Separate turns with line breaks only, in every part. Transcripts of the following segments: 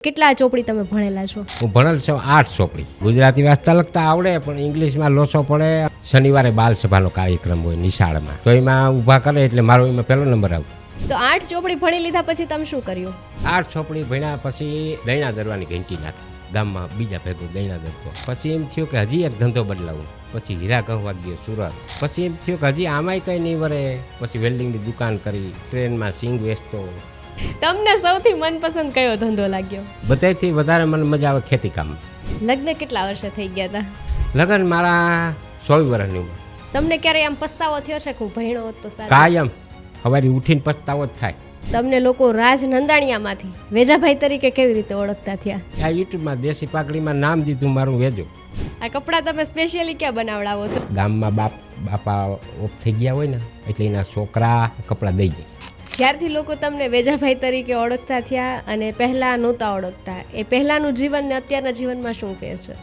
કેટલા ચોપડી તમે ભણેલા છો?
હું ભણેલ છું 8 ચોપડી. ગુજરાતી વાંચતા લખતા આવડે, પણ ઇંગ્લિશમાં લોચો પડે. શનિવારે બાલ સભાનો કાર્યક્રમ હોય નિશાળમાં, તો એમાં ઊભા કરે એટલે મારો એમાં પહેલો નંબર આવતો.
તો 8 ચોપડી ભણી લીધા પછી તમે શું કર્યું?
8 ચોપડી ભણ્યા પછી દૈણા દરવાની ઘંટી નાખી ગામમાં, બીજા ભેગું દૈણા દરતો. પછી એમ થયું કે હજી એક ધંધો બદલાવું. પછી હીરા ગહવા ગયો સુરત. પછી એમ થયું કે હજી આમાંય કંઈ નહીં વરે. પછી વેલ્ડિંગની દુકાન કરી, ટ્રેનમાં સિંગ વેચતો.
તમને સૌથી મનપસંદ કયો ધંધો લાગ્યો?
બધાથી વધારે મને મજા આવે ખેતી કામ.
લગ્ન કેટલા વર્ષે થઈ ગયા હતા?
લગ્ન મારા 24 વર્ષની ઉંમર.
તમને ક્યારે આમ પસ્તાવો થયો છે કે હું ભણ્યો હોત તો સારું?
કાયમ સવારે ઉઠીને પસ્તાવો જ થાય.
તમને લોકો રાજ નંદાણીયામાંથી વેજાભાઈ તરીકે કેવી રીતે ઓળખતા થયા?
આ યુટ્યુબમાં દેશી પાકડીમાં નામ દીધું મારું વેજો.
આ કપડાં તમે સ્પેશિયલી ક્યાં બનાવડાવો છો?
ગામમાં બાપા ઓફ થઈ ગયા હોય ને, એટલે એના છોકરા કપડાં દઈ જાય.
જ્યારથી લોકો તમને વેજાભાઈ તરીકે ઓળખતા થયા અને પહેલા નહોતા ઓળખતા, એ પહેલાનું જીવન ને અત્યારના જીવનમાં શું ફેર છે?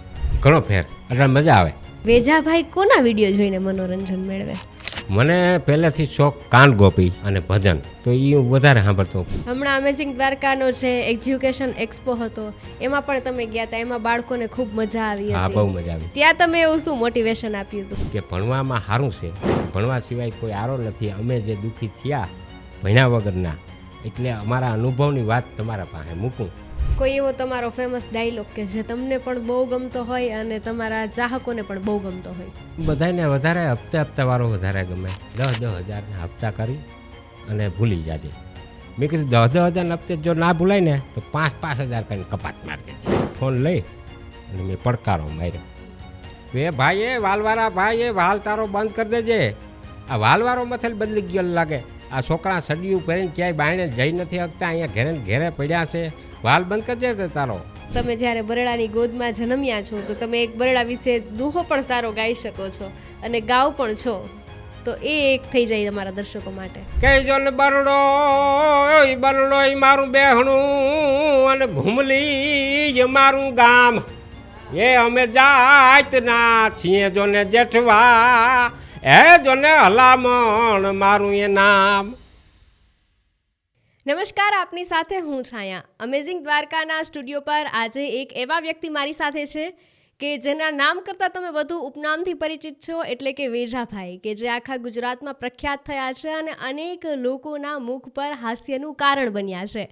ઘણો ફેર, એટલે મજા આવે.
વેજાભાઈ કોના વિડીયો જોઈને મનોરંજન મેળવે?
મને પહેલેથી શોખ કાન ગોપી અને ભજન, તો એ હું વધારે સાંભળતો.
હમણાં અમેઝિંગ દ્વારકાનો છે એજ્યુકેશન એક્સપો હતો, એમાં પણ તમે ગયા હતા. એમાં બાળકોને ખૂબ મજા આવી
હા,
હતી.
બહુ મજા આવી.
ત્યાં તમે એવું શું મોટિવેશન આપ્યું હતું?
કે ભણવામાં સારું છે, ભણવા સિવાય કોઈ આરો નથી. અમે જે દુઃખી થયા ભણ્યા વગરના, એટલે અમારા અનુભવની વાત તમારા પાસે મૂકું.
કોઈ એવો તમારો ફેમસ ડાયલોગ કે જે તમને પણ બહુ ગમતો હોય અને તમારા ચાહકોને પણ બહુ ગમતો હોય?
બધાને વધારે હપ્તાવાળો વધારે ગમે. 10,000 હપ્તા કરી અને ભૂલી જાજે. મેં કીધું 10,000 હપ્તે જો ના ભૂલાય ને તો 5,000 કરીને કપાત મારી દેજે. ફોન લઈ અને મેં પડકારો માર્યો. એ ભાઈએ વાલવાળા ભાઈએ વાલ તારો બંધ કરી દેજે. આ વાલવાળો મથલ બદલી ગયો લાગે. આ છોકરા સડિયું પહેરીને ક્યાંય બાયણે જઈ નથી શકતા, અહીંયા ઘેરે ઘેરે પડ્યા છે. વાલ બંધ કરી દે તારો.
તમે જ્યારે બરડાની ગોદમાં જન્મ્યા છો તો તમે એક બરડા વિશે દુહો પણ સારો ગાઈ શકો છો અને ગાવ પણ છો, તો એ એક થઈ જાય તમારા દર્શકો માટે.
કહેજો ને બરડો મારું બેહણું અને ઘૂમલી મારું ગામ. એ અમે જાતના છીએ જો ને જેઠવા, એ જો ને હલામણ મારું એ નામ.
નમસ્કાર, આપની સાથે હું છાયા. અમેઝિંગ દ્વારકાના સ્ટુડિયો પર આજે એક એવા વ્યક્તિ મારી સાથે છે કે જેના નામ કરતાં તમે વધુ ઉપનામથી પરિચિત છો, એટલે કે વેજાભાઈ, કે જે આખા ગુજરાતમાં પ્રખ્યાત થયા છે અને અનેક લોકોના મુખ પર હાસ્યનું કારણ બન્યા છે.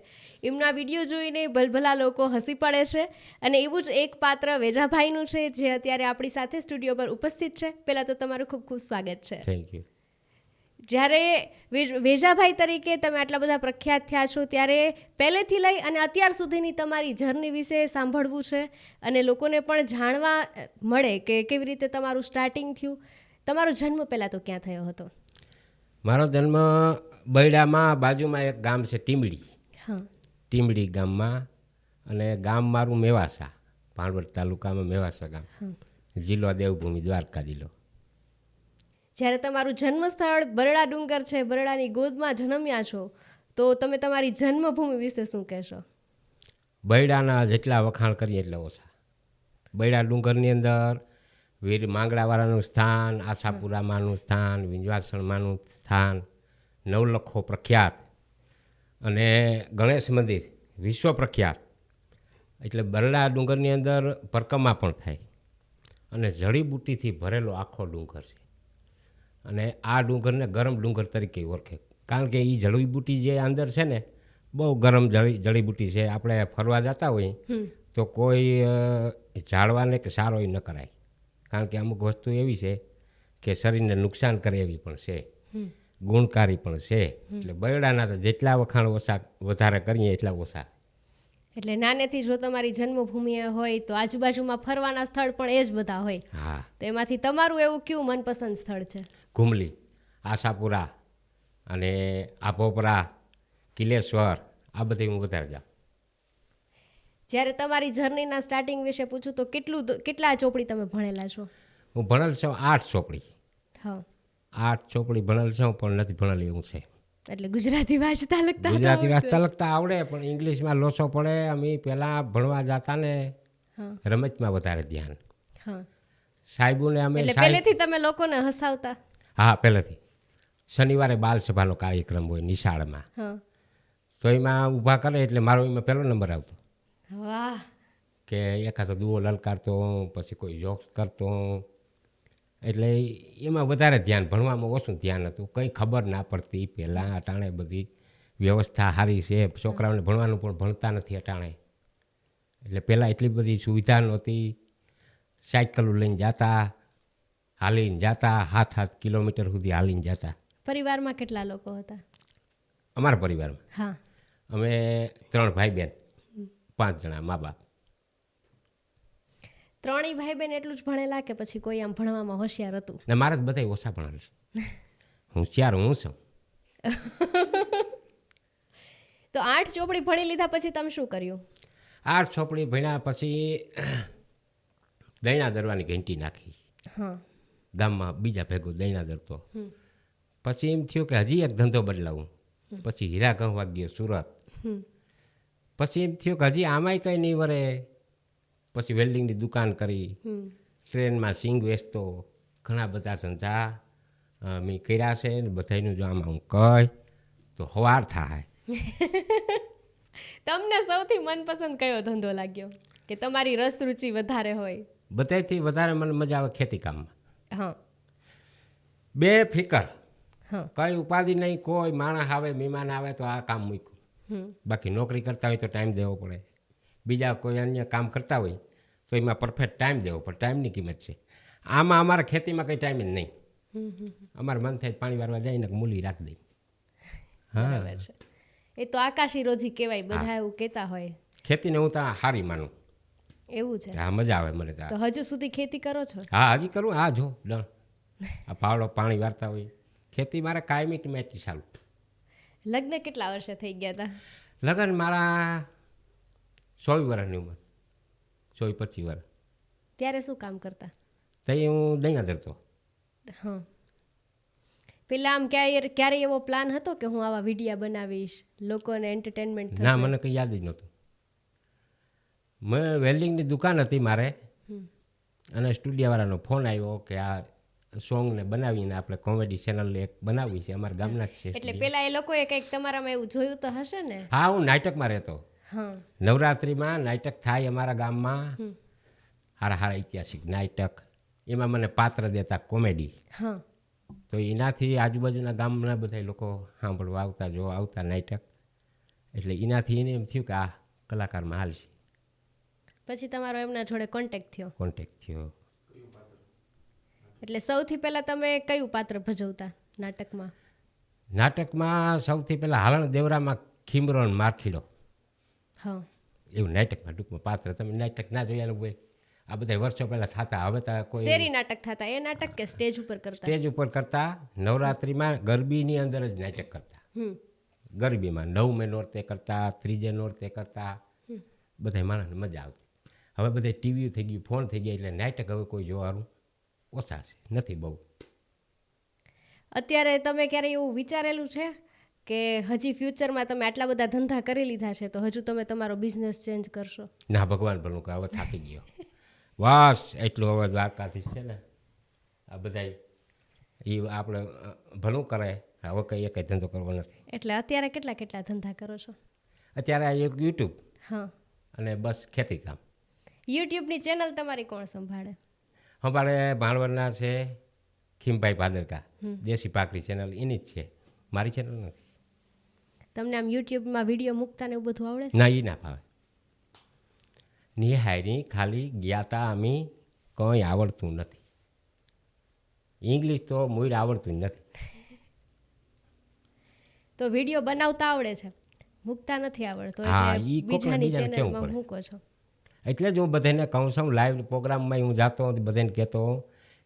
એમના વિડીયો જોઈને ભલભલા લોકો હસી પડે છે અને એવું જ એક પાત્ર વેજાભાઈનું છે જે અત્યારે આપણી સાથે સ્ટુડિયો પર ઉપસ્થિત છે. પહેલાં તો તમારું ખૂબ ખૂબ સ્વાગત છે.
Thank you.
જ્યારે વેજાભાઈ તરીકે તમે આટલા બધા પ્રખ્યાત થયા છો, ત્યારે પહેલેથી લઈ અને અત્યાર સુધીની તમારી જર્ની વિશે સાંભળવું છે અને લોકોને પણ જાણવા મળે કે કેવી રીતે તમારું સ્ટાર્ટિંગ થયું. તમારો જન્મ પહેલાં તો ક્યાં થયો હતો?
મારો જન્મ બૈડામાં, બાજુમાં એક ગામ છે ટીમડી.
હા,
ટીમડી ગામમાં, અને ગામ મારું મેવાસા, ભાણવડ તાલુકામાં મેવાસા ગામ, જિલ્લો દેવભૂમિ, દ્વારકા જિલ્લો.
જ્યારે તમારું જન્મસ્થળ બરડા ડુંગર છે, બરડાની ગોદમાં જન્મ્યા છો, તો તમે તમારી જન્મભૂમિ વિશે શું કહેશો?
બૈડાના જેટલા વખાણ કરીએ એટલે ઓછા. બૈડા ડુંગરની અંદર વીર માંગડાવાળાનું સ્થાન, આશાપુરામાંનું સ્થાન, વિંજવાસણમાંનું સ્થાન, નવલખો પ્રખ્યાત, અને ગણેશ મંદિર વિશ્વ પ્રખ્યાત. એટલે બરડા ડુંગરની અંદર પરકમા પણ થાય અને જડીબુટ્ટીથી ભરેલો આખો ડુંગર છે. અને આ ડુંગરને ગરમ ડુંગર તરીકે ઓળખે, કારણ કે એ જડીબુટ્ટી જે અંદર છે ને, બહુ ગરમ જડીબુટ્ટી છે. આપણે ફરવા જતા હોય તો કોઈ ઝાડવાને કે સારો એ ન કરાય, કારણ કે અમુક વસ્તુ એવી છે કે શરીરને નુકસાન કરે એવી પણ છે, ગુણકારી પણ છે. એટલે બરડાના તો જેટલા વખાણ ઓછા વધારે કરીએ એટલા ઓછા.
એટલે નાનેથી જો તમારી જન્મભૂમિ હોય તો આજુબાજુમાં ફરવાના સ્થળ પણ એ જ બધા હોય.
હા,
તો એમાંથી તમારું એવું કયું મનપસંદ સ્થળ છે?
ઘુમલી, આશાપુરા અને આભોપરા, કિલેશ્વર, આ બધી હું વધારે જાઉં.
જ્યારે તમારી જર્નીના સ્ટાર્ટિંગ વિશે પૂછું તો કેટલા ચોપડી તમે ભણેલા છો?
હું ભણેલ છું 8 ચોપડી.
હા,
8 ચોપડી ભણેલ છું, પણ નથી ભણેલ એવું છે.
એટલે ગુજરાતી વાંચતા
લખતા આવડે, પણ ઇંગ્લિશમાં લોચો પડે. અમે પહેલાં ભણવા જતા ને રમતમાં વધારે ધ્યાન. સાહેબોને અમે
પહેલેથી તમે લોકોને હસાવતા?
હા, પહેલેથી. શનિવારે બાલ સભાનો કાર્યક્રમ હોય નિશાળમાં, તો એમાં ઊભા કરે એટલે મારો એમાં પહેલો નંબર આવતો.
વાહ.
કે એકાદો દુઓ લલકારતો હોઉં, પછી કોઈ જોક્સ કરતો હોઉં. એટલે એમાં વધારે ધ્યાન, ભણવામાં ઓછું ધ્યાન હતું. કંઈ ખબર ના પડતી પહેલાં. અટાણે બધી વ્યવસ્થા સારી છે, છોકરાઓને ભણવાનું પણ ભણતા નથી અટાણે. એટલે પહેલાં એટલી બધી સુવિધા નહોતી. સાયકલો લઈને જતા, હાલીને જતા, 7-7 કિલોમીટર સુધી હાલીને જતા.
પરિવારમાં કેટલા લોકો હતા?
અમારા પરિવારમાં
હા.
અમે 3 ભાઈ બહેન, 5 જણા મા બાપ.
ત્રણેય ભાઈ બહેન એટલું જ ભણેલા કે પછી કોઈ આમ ભણવામાં હોશિયાર હતું?
ને મારે જ બધા ઓછા ભણેલ છે. હોશિયાર હું છું.
તો 8 ચોપડી ભણી લીધા પછી તમે શું કર્યું?
8 ચોપડી ભણ્યા પછી દૈણા દરવાની ઘંટી નાખી.
હા.
ગામમાં બીજા ભેગો દૈણા દરતો. પછી એમ થયું કે હજી એક ધંધો બદલાવું. પછી હીરા ગંવા ગયો સુરત. પછી એમ થયું કે હજી આમાંય કંઈ નહીં વરે. પછી વેલ્ડિંગની દુકાન કરી, ટ્રેનમાં સિંગ વેચતો. ઘણા બધા ધંધા મેં કર્યા છે ને બધાનું જો આમાં હું કહી તો સવાર થાય.
તમને સૌથી મનપસંદ કયો ધંધો લાગ્યો કે તમારી રસ રુચિ વધારે હોય?
બધાથી વધારે મને મજા આવે ખેતી કામમાં.
હા.
બે ફિકર,
હા.
કંઈ ઉપાધિ નહીં. કોઈ માણસ આવે, મહેમાન આવે તો આ કામ મૂક્યું. બાકી નોકરી કરતા હોય તો ટાઈમ દેવો પડે. બીજા કોઈ અન્ય કામ કરતા હોય તો એમાં પરફેક્ટ ટાઈમ દેવો પડે. ટાઈમની કિંમત છે. આમાં અમારા ખેતીમાં કંઈ ટાઈમ જ નહીં. અમારે મન થાય પાણી વારવા જઈને મૂલી રાખી દઈ.
બરાબર છે. એ તો આકાશી રોજી કહેવાય, બધા એવું કહેતા હોય.
ખેતીને હું ત્યાં હારી માનું.
એવું છે?
હા, મજા આવે મને
તો
ત્યાં.
હજુ સુધી ખેતી કરો છો?
હા, હજી કરું. હા, જો ડણ આ પાવડો પાણી વારતા હોય. ખેતી મારે કાયમી મેચી ચાલુ.
લગ્ન કેટલા વર્ષે થઈ ગયા હતા?
લગ્ન મારા 24 વર્ષની ઉંમર, 24-25 વર્ષ.
ત્યારે શું કામ કરતા?
તઈ હું દૈણા ધરતો.
હા. પેલા આમ ક્યારે એવો પ્લાન હતો કે હું આવા વિડીયા બનાવીશ, લોકોને એન્ટરટેનમેન્ટ થશે?
ના, મને કંઈ યાદ જ નહોતું. મેં વેલ્ડિંગની દુકાન હતી મારે, અને સ્ટુડિયોવાળાનો ફોન આવ્યો કે આ સોંગને બનાવીને આપણે કોમેડી ચેનલ એક બનાવવી છે, અમારા ગામના જ છે.
એટલે પેલા એ લોકોએ કંઈક તમારામાં એવું જોયું તો હશે ને?
હા, હું નાટકમાં રહેતો.
હા.
નવરાત્રિમાં નાટક થાય અમારા ગામમાં, સારા સારા ઐતિહાસિક નાટક. એમાં મને પાત્ર દેતા કોમેડી.
હા.
તો એનાથી આજુબાજુના ગામના બધા લોકો સાંભળવા આવતા, જોવા આવતા નાટક. એટલે એનાથી એને એમ થયું કે આ કલાકારમાં હાલ છે.
પછી તમારો એમના જોડે કોન્ટેક્ટ થયો?
કોન્ટેક્ટ થયો.
એટલે સૌથી પહેલા તમે કયું પાત્ર ભજવતા નાટકમાં?
નાટકમાં સૌથી પહેલાં હાલણ દેવરામાં ખીમરો ને મારખીડો.
હા.
એવું નાટકમાં ટૂંકમાં પાત્ર. તમે નાટક ના જોયા હોય, આ બધા વર્ષો પહેલાં થતા. હવે તો કોઈ
શેરી નાટક થતા? એ નાટક કે સ્ટેજ ઉપર કરતા?
સ્ટેજ ઉપર કરતા. નવરાત્રિમાં ગરબીની અંદર જ નાટક કરતા. ગરબીમાં 9મે નોરતે કરતા, 3જે નોરતે કરતા. બધા માણસને મજા આવતી. હવે બધા ટીવી થઈ ગયું, ફોન થઈ ગયા, એટલે નાટક હવે કોઈ જોવાનું ઓછા છે, નથી બહુ.
અત્યારે તમે ક્યારે એવું વિચારેલું છે કે હજી ફ્યુચરમાં તમે આટલા બધા ધંધા કરી લીધા છે તો હજુ તમે તમારો બિઝનેસ ચેન્જ કરશો?
ના, ભગવાન ભલું કે હવે થાકી ગયો. બસ એટલું હવે દ્વારકાથી છે ને આ બધા એ આપણે ભલું કરે. હવે કંઈ એક ધંધો કરવો નથી.
એટલે અત્યારે કેટલા ધંધા કરો છો?
અત્યારે આ એક યુટ્યુબ
હા.
અને બસ ખેતી કામ.
યુટ્યુબની ચેનલ તમારી કોણ સંભાળે?
અમારે ભાણવરના છે ખીમભાઈ ભાદરકા, દેશી પાકડી ચેનલ એની જ છે, મારી ચેનલ નથી.
તમને આમ યુટ્યુબમાં વિડીયો મૂકતા ને એવું બધું આવડે?
ના, એ ના ફાવે. નિહાયની ખાલી ગયા તા અમે, કંઈ આવડતું નથી. ઇંગ્લિશ તો મૂળ આવડતું જ નથી.
તો વિડીયો બનાવતા આવડે છે, મૂકતા નથી આવડતો,
હા,
એટલે
ઈ કોકને
બીજાની
બીજાને કેવું
ચેનલમાં
પડે.
મૂકો છો?
એટલે જ હું બધાને કહું છું, લાઈવ પ્રોગ્રામમાં હું જાતો બધાને કહેતો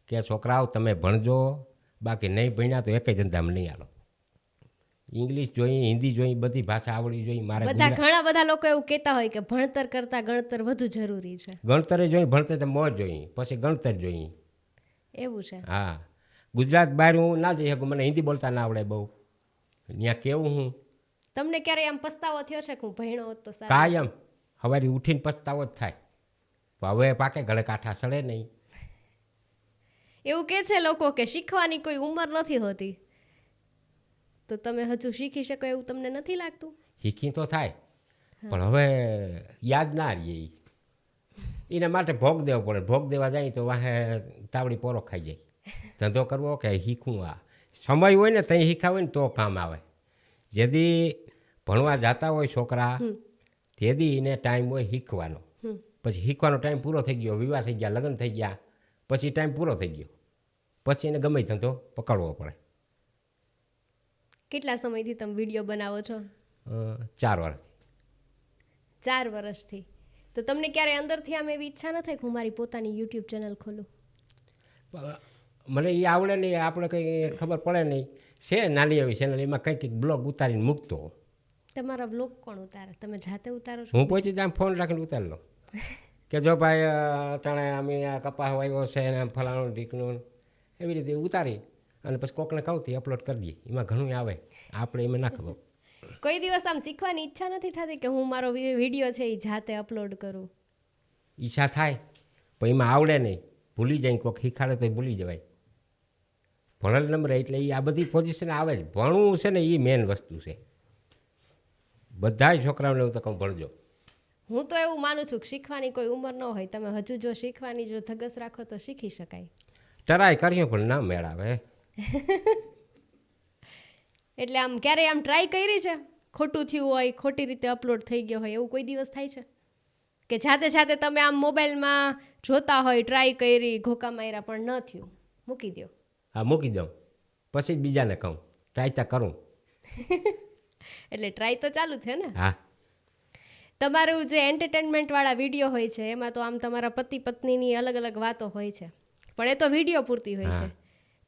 કે છોકરાઓ તમે ભણજો, બાકી નહીં ભણ્યા તો એકેય ધંધામાં નહીં આલો. ઇંગ્લિશ જોઈ, હિન્દી જોઈ, બધી ભાષા આવડવી જોઈએ. મારે
ઘણા બધા લોકો એવું કહેતા હોય કે ભણતર કરતાં ગણતર વધુ જરૂરી છે.
ગણતરે જોઈ, ભણતર તો મોજ જોઈ, પછી ગણતર જોઈ.
એવું છે?
હા. ગુજરાત બહાર હું ના જઈ શકું, મને હિન્દી બોલતા ના આવડે બહુ. ત્યાં કેવું હું.
તમને ક્યારેય આમ પસ્તાવો થયો છે કે હું ભણ્યો હોત તો સારું?
કાયમ સવારે ઉઠીને પસ્તાવો જ થાય. હવે પાકે ગળે કાંઠા સડે નહીં.
એવું કહે છે લોકો કે શીખવાની કોઈ ઉંમર નથી હોતી, તો તમે હજુ શીખી શકો એવું તમને નથી લાગતું?
શીખી તો થાય, પણ હવે યાદ ના રહીએ ઈ. એના માટે ભોગ દેવો પડે. ભોગ દેવા જાય તો વાહે તાવડી પોરો ખાઈ જાય. ધંધો કરવો કે શીખવું આ સમય હોય ને ત્યાં શીખા હોય ને તો કામ આવે. જેદી ભણવા જતા હોય છોકરા તેદી એને ટાઈમ હોય શીખવાનો. પછી શીખવાનો ટાઈમ પૂરો થઈ ગયો, વિવાહ થઈ ગયા, લગ્ન થઈ ગયા, પછી ટાઈમ પૂરો થઈ ગયો, પછી એને ગમે ધંધો પકડવો પડે.
કેટલા સમયથી તમે વિડીયો બનાવો છો?
4 વર્ષ.
4 વર્ષથી. તો તમને ક્યારે અંદરથી આમ એવી ઈચ્છા ન થઈ કે હું મારી પોતાની યુટ્યુબ ચેનલ ખોલું?
મને એ આવડે નહીં, આપણે કંઈ ખબર પડે નહીં. છે નાની એવી ચેનલ, એમાં કંઈક બ્લોગ ઉતારીને મૂકતો.
તમારા વ્લોગ કોણ ઉતારે? તમે જાતે ઉતારો છો?
હું પોતે જ આમ ફોન રાખીને ઉતારી લઉં કે જો ભાઈ અટાણે અમે આ કપાસ વાવ્યો છે ને આમ ફલાણું ઢીકણું એવી રીતે ઉતારી અને પછી કોકને કહું તે અપલોડ કરી દઈએ. એમાં ઘણું આવે, આપણે એમાં ના ખબર.
કોઈ દિવસ આમ શીખવાની ઈચ્છા નથી થતી કે હું મારો વિડીયો છે એ જાતે અપલોડ કરું?
ઈચ્છા થાય પણ એમાં આવડે નહીં, ભૂલી જાય. કોઈક શીખાડે તો ભૂલી જવાય. ભણેલ નંબર એટલે એ આ બધી પોઝિશન આવે જ. ભણવું છે ને એ મેઇન વસ્તુ છે. બધાય છોકરાઓને એવું તો કહું ભણજો.
હું તો એવું માનું છું કે શીખવાની કોઈ ઉંમર ન હોય. તમે હજુ જો શીખવાની જો ધગસ રાખો તો શીખી શકાય.
ટ્રાય કરીએ પણ ના મેળાવે.
એટલે આમ ક્યારેય આમ ટ્રાય કરી છે? ખોટું થયું હોય, ખોટી રીતે અપલોડ થઈ ગયો હોય, એવું કોઈ દિવસ થાય છે કે જાતે જાતે તમે આમ મોબાઈલમાં જોતા હોય, ટ્રાય કરી, ઘોકા માર્યા પણ ન થયું, મૂકી દો?
હા, મૂકી દઉં. પછી જ બીજાને કહું ટ્રાય તો કરું.
એટલે ટ્રાય તો ચાલુ છે ને?
હા.
તમારું જે એન્ટરટેનમેન્ટવાળા વિડીયો હોય છે એમાં તો આમ તમારા પતિ પત્નીની અલગ અલગ વાતો હોય છે, પણ એ તો વિડીયો પૂરતી હોય છે.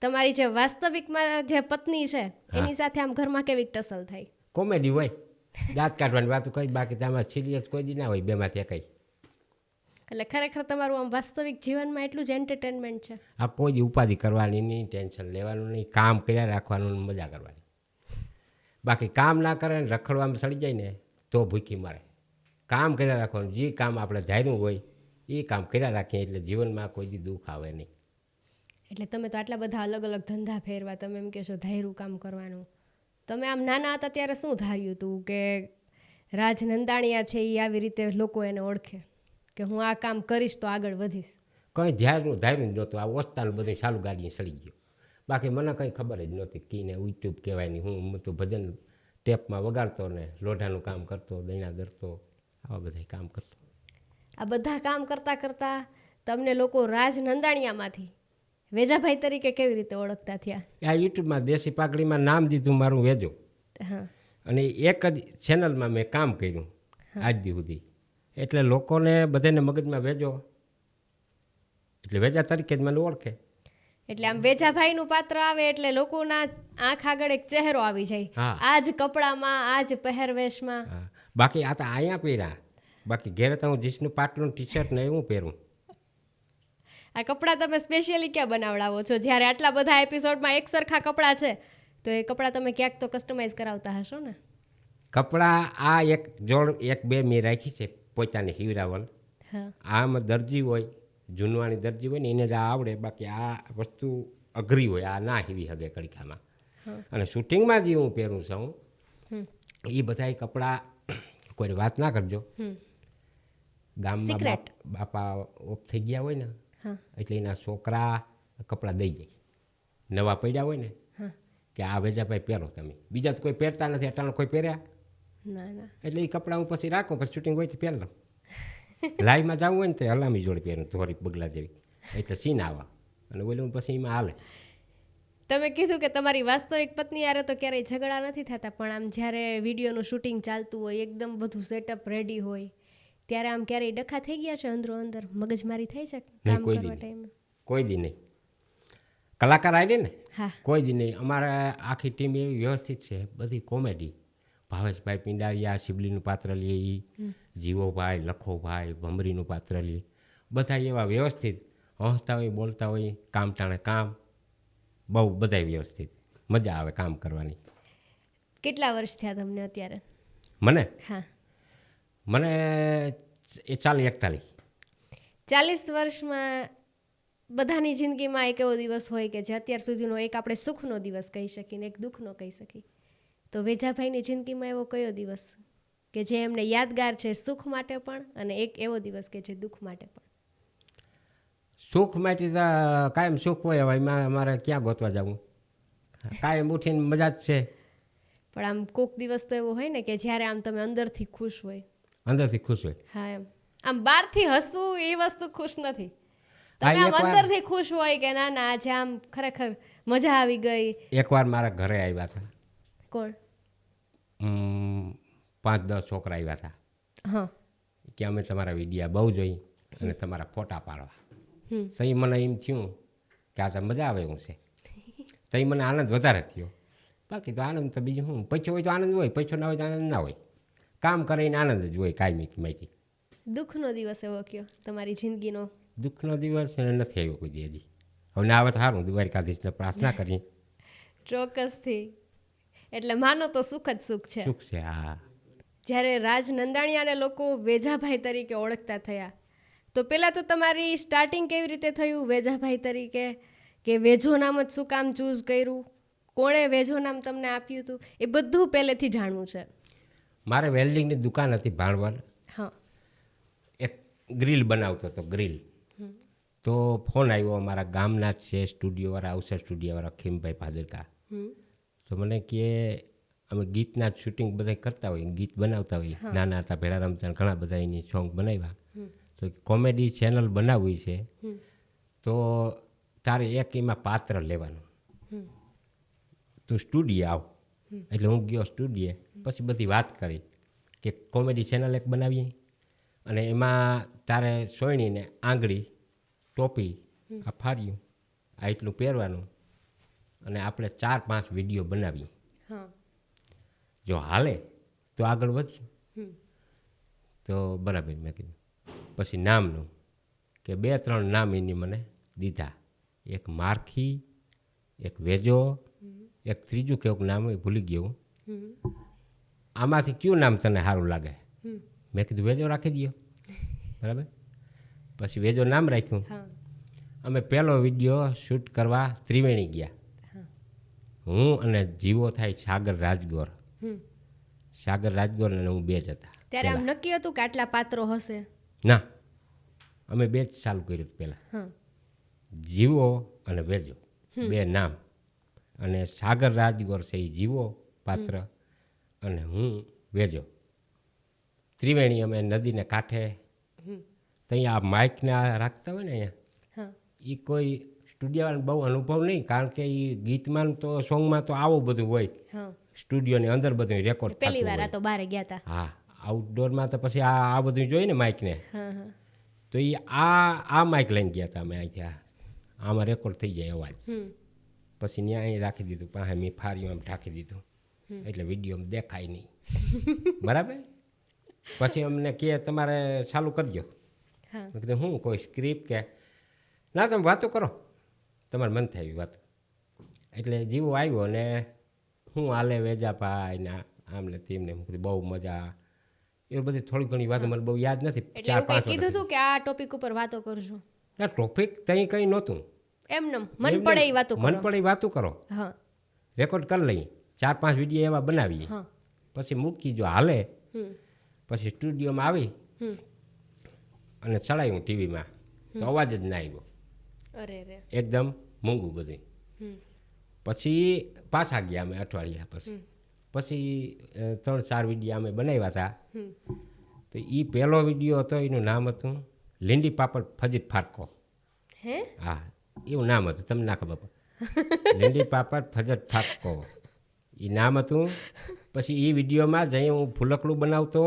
તમારી જે વાસ્તવિકમાં જે પત્ની છે એની સાથે આમ ઘરમાં કેવી ટસલ થાય?
કોમેડી હોય, દાંત કાઢવાની વાતો કઈ, બાકી તેમાં સિરિયસ કોઈ દી ના હોય બેમાંથી કઈ.
એટલે ખરેખર તમારું આમ વાસ્તવિક જીવનમાં એટલું જ એન્ટરટેનમેન્ટ છે?
આ કોઈ દી ઉપાધિ કરવાની નહીં, ટેન્શન લેવાનું નહીં, કામ કર્યા રાખવાનું, મજા કરવાની. બાકી કામ ના કરે ને રખડવામાં સડી જાય ને તો ભૂખી મારે. કામ કર્યા રાખવાનું, જે કામ આપણે ધાર્યું હોય એ કામ કર્યા રાખીએ એટલે જીવનમાં કોઈ દી દુઃખ આવે નહીં.
એટલે તમે તો આટલા બધા અલગ અલગ ધંધા ફેરવા, તમે એમ કહેશો ધાર્યું કામ કરવાનું. તમે આમ નાના હતા ત્યારે શું ધાર્યું હતું કે રાજ નંદાણીયા છે એ આવી રીતે લોકો એને ઓળખે કે હું આ કામ કરીશ તો આગળ વધીશ?
કંઈ ધાર્યું જ નહોતું. આ ઓસ્તાનું બધું ચાલુ ગાડીએ સડી ગયું. બાકી મને કંઈ ખબર જ નહોતી કીને યુટ્યુબ કહેવાય નહીં. હું તો ભજન ટેપમાં વગાડતો ને લોઢાનું કામ કરતો, દૈણા દરતો, આવા બધા કામ કરતો.
આ બધા કામ કરતાં કરતાં તમને લોકો રાજ નંદાણીયામાંથી વેજાભાઈ તરીકે કેવી રીતે ઓળખતા થયા?
આ યુટ્યુબમાં દેશી પાઘડીમાં નામ દીધું મારું વેજો.
હા.
અને એક જ ચેનલમાં મેં કામ કર્યું આજ દી સુધી. એટલે લોકોને બધાને મગજમાં વેજો એટલે વેજા તરીકે જ મને ઓળખે.
એટલે આમ વેજાભાઈનું પાત્ર આવે એટલે લોકોના આંખ આગળ એક ચહેરો આવી જાય. આ જ કપડામાં, આ જ પહેરવેશમાં.
બાકી આ તો અહીંયા પહેર્યા, બાકી ઘેરે તો હું જીન્સનું પાટલું, ટી શર્ટ ને એવું પહેરું.
આ કપડાં તમે સ્પેશિયલી ક્યાં બનાવડાવો છો? જ્યારે આટલા બધા એપિસોડમાં એક સરખા કપડાં છે તો એ કપડાં તમે ક્યાંક તો કસ્ટમાઇઝ કરાવતા હશો ને?
કપડાં આ એક જોડ 1-2 મેં રાખી છે પોતાની હીરાવલ. આમાં દરજી હોય, જૂનવાણી દરજી હોય ને એને જ આ આવડે. બાકી આ વસ્તુ અઘરી હોય, આ ના હીવી શકે કડકામાં. અને શૂટિંગમાં જે હું પહેરું છું એ બધા કપડાં કોઈને વાત ના કરજો. ગામમાં બાપા ઓફ થઈ ગયા હોય ને એટલે એના છોકરા કપડાં દઈ જાય. નવા પડ્યા હોય ને કે આ વેજાભાઈ પહેરો તમે, બીજા તો કોઈ પહેરતા નથી, અટાણે કોઈ પહેર્યા એટલે એ કપડાં હું પછી રાખું, પછી શૂટિંગ હોય તો પહેર લઉં. લાઈવમાં જવું હોય ને તો હલામી જોડે પહેરું, ધોરી બગલા જેવી, એટલે સીન આવા અને બોલું પછી એમાં હાલે.
તમે કીધું કે તમારી વાસ્તવિક પત્ની યારે તો ક્યારેય ઝઘડા નથી થતા, પણ આમ જ્યારે વિડીયોનું શૂટિંગ ચાલતું હોય, એકદમ બધું સેટઅપ રેડી હોય, ત્યારે આમ ક્યારેય ડખા થઈ ગયા છે અંદરો અંદર? મગજમારી થઈ છે કામ કરવા ટાઈમે? કોઈ
દી નહીં. કલાકાર આવી ને કોઈ દી નહીં. અમારે આખી ટીમ એવી વ્યવસ્થિત છે, બધી કોમેડી. ભાવેશભાઈ પિંડારિયા શિબલીનું પાત્ર લે, જીવોભાઈ, લખોભાઈ ભમરીનું પાત્ર લે, બધા એવા વ્યવસ્થિત હસતા હોય, બોલતા હોય, કામ ટાણે કામ, બહુ બધા વ્યવસ્થિત. મજા આવે કામ કરવાની.
કેટલા વર્ષ થયા તમને અત્યારે?
મને?
હા,
મને 40-41.
40 વર્ષમાં બધાની જિંદગીમાં એક એવો દિવસ હોય કે જે અત્યાર સુધીનો એક આપણે સુખનો દિવસ કહી શકીએ ને એક દુઃખનો કહી શકીએ. તો વેજાભાઈની જિંદગીમાં એવો કયો દિવસ? કે જે એમને યાદગાર છે સુખ માટે પણ અને એક એવો દિવસ કે જે દુઃખ માટે પણ?
સુખ માટે તો કાયમ સુખ હોય, હવે એમાં અમારે ક્યાં ગોતવા જવું? કાયમ ઉઠીને મજા જ છે.
પણ આમ કોક દિવસ તો એવો હોય ને કે જ્યારે આમ તમે અંદરથી ખુશ હોય.
અંદરથી ખુશ હોય.
હા, એમ આમ બહારથી હસવું એ વસ્તુ ખુશ નથી.
હા,
તમે આમ
એકવાર-
અંદરથી ખુશ હોય કે ના ના આજે આમ ખરેખર મજા આવી ગઈ.
એકવાર મારા ઘરે આવ્યા હતા,
કોણ?
5-10 છોકરા આવ્યા હતા
હા.
કે અમે તમારા વિડીયા બહુ જોઈ અને તમારા ફોટા પાડવા.
હમ.
તો એ મને એમ થયું કે આ તો મજા આવે એવું છે. તો એ મને આનંદ વધારે થયો. બાકી તો આનંદ તો બીજું શું, પૈસો હોય તો આનંદ હોય, પૈસો ના હોય તો આનંદ ના હોય. કામ કરીને આનંદ જ હોય કાયમી માહિતી.
દુઃખનો દિવસ એવો કયો તમારી જિંદગીનો?
દુઃખનો દિવસ નથી આવ્યો કોઈ દી હજી. હવે ના આવે તો સારું, દ્વારકાધીશને પ્રાર્થના કરી.
ચોક્કસથી. એટલે માનો તો સુખ જ સુખ છે.
સુખ છે. હા.
જ્યારે રાજ નંદાણીયાને લોકો વેજાભાઈ તરીકે ઓળખતા થયા, તો પહેલાં તો તમારી સ્ટાર્ટિંગ કેવી રીતે થયું વેજાભાઈ તરીકે? કે વેજો નામ જ શું કામ ચૂઝ કર્યું? કોણે વેજો નામ તમને આપ્યું હતું? એ બધું પહેલેથી જાણવું છે.
મારે વેલ્ડિંગની દુકાન હતી ભાણવડ.
હા.
એક ગ્રીલ બનાવતો હતો, ગ્રીલ. તો ફોન આવ્યો અમારા ગામના જ છે સ્ટુડિયોવાળા, અવસર સ્ટુડિયોવાળા ખીમભાઈ ભાદરકા. તો મને કહે અમે ગીતના જ શૂટિંગ બધા કરતા હોઈએ, ગીત બનાવતા હોઈએ. નાના હતા ભેળા રમતા, ઘણા બધા એની સોંગ બનાવ્યા. તો કોમેડી ચેનલ બનાવવી છે તો તારે એક એમાં પાત્ર લેવાનું, તું સ્ટુડિયો આવ. એટલે હું ગયો સ્ટુડિયો, પછી બધી વાત કરી કે કોમેડી ચેનલ એક બનાવીએ અને એમાં તારે સોયણીને આંગળી, ટોપી, આ ફાર્યું, આ એટલું પહેરવાનું અને આપણે 4-5 વિડીયો બનાવીએ.
હા.
જો હાલે તો આગળ વધ્યું. તો બરાબર મેં કીધું. પછી નામનું કે 2-3 નામ એની મને દીધા. એક મારખી, એક વેજો, એક ત્રીજું કેવું નામ એ ભૂલી ગયો. આમાંથી કયું નામ તને સારું લાગે? મેં કીધું વેજો રાખી દો. બરાબર. પછી વેજો નામ રાખ્યું. અમે પહેલો વિડીયો શૂટ કરવા ત્રિવેણી ગયા. હું અને જીવો થાય સાગર રાજગોર. સાગર રાજગોર અને હું 2 જ હતા.
ત્યારે આમ નક્કી હતું કે આટલા પાત્રો હશે?
ના, અમે 2 જ ચાલુ કર્યું પહેલાં. જીવો અને વેજો, 2 નામ. અને સાગર રાજગોર છે એ જીવો પાત્ર અને હું વેજો. ત્રિવેણી અમે નદીને કાંઠે. ત્યાં આ માઇકને રાખતા હોય ને અહીંયા, એ કોઈ સ્ટુડિયોવાળાને બહુ અનુભવ નહીં, કારણ કે એ ગીતમાં તો સોંગમાં તો આવું બધું હોય. સ્ટુડિયોની અંદર બધું રેકોર્ડ
પહેલી વાર આ તો બહાર ગયા હતા.
હા, આઉટડોરમાં તો પછી આ બધું જોઈએ ને માઇકને. તો એ આ માઇક લઈને ગયા હતા અમે અહીંથી. આમાં રેકોર્ડ થઈ જાય અવાજ. પછી ત્યાં અહીં રાખી દીધું, પાસે મેં ફાર્યું આમ ઢાંકી દીધું, એટલે વિડીયો દેખાય નહીં. બરાબર. પછી અમને કહે તમારે ચાલુ કરજો. મેં કીધું હું કોઈ સ્ક્રિપ્ટ કે ના, તમે વાતો કરો, તમારે મન થાય એવી વાતો. એટલે જીવો આવ્યો ને હું હાલે વેજાભાઈ ને આમ ને તેમને બહુ મજા, એ બધી થોડી ઘણી વાતો મને બહુ યાદ નથી.
એટલે એવું કંઈ કીધું હતું કે આ ટોપિક ઉપર વાતો કરજો?
ના, ટોપિક ત્યાં કંઈ નહોતું.
એમનેમ મન પડે એ વાતો કરો.
મન પડે એ વાતો કરો.
હા.
રેકોર્ડ કરી લઈએ, 4-5 વિડીયો એવા બનાવીએ, પછી મૂકી જો હાલે. પછી સ્ટુડિયોમાં આવી અને ચડાવ્યું ટીવીમાં, તો અવાજ જ ના આવ્યો.
અરે રે.
એકદમ મૂંગું બધું. પછી પાછા ગયા અમે અઠવાડિયા પછી 3-4 વિડીયો અમે બનાવ્યા હતા. તો એ પહેલો વિડીયો હતો, એનું નામ હતું લીંડી પાપડ ફજીત ફાટકો.
હે? હા,
એવું નામ હતું, તમને ના ખબર પડે. લીંડી પાપડ ફજત ફાટકો એ નામ હતું. પછી એ વિડીયોમાં જઈ હું ફૂલકડું બનાવતો.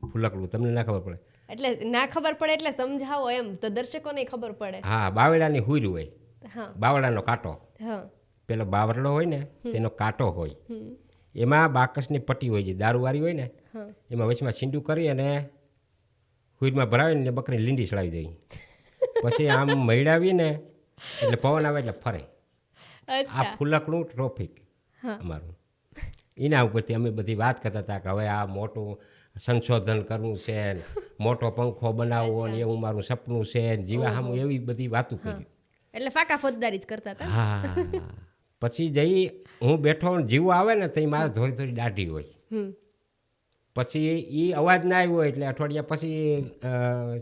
ફૂલકડું તમને ના ખબર પડે
એટલે ના ખબર પડે એટલે સમજાવો એમ તો દર્શકોને ખબર પડે.
હા, બાવળાની હુર હોય. બાવળાનો કાંટો. પેલો બાવરડો હોય ને તેનો કાંટો હોય, એમાં બાકસની પટ્ટી હોય છે દારૂવાળી હોય ને, એમાં વચમાં છીંડું કરી અને હુરમાં ભરાવીને બકરી લીંડી ચડાવી દઈ. પછી આમ મૈડાવીને એટલે પવન આવે એટલે ફરે. આ ફૂલકડું ટ્રોફિક અમારું. એના ઉપરથી અમે બધી વાત કરતા હતા કે હવે આ મોટું સંશોધન કરવું છે, મોટો પંખો બનાવવો ને એવું મારું સપનું છે, જીવા સામું એવી બધી વાતો કરી.
એટલે ફાકા ફોજદારી જ કરતા હતા.
હા. પછી જઈ હું બેઠો ને જીવો આવે ને તો મારે થોડી થોડી દાઢી હોય. પછી એ અવાજ ના આવ્યો હોય એટલે અઠવાડિયા પછી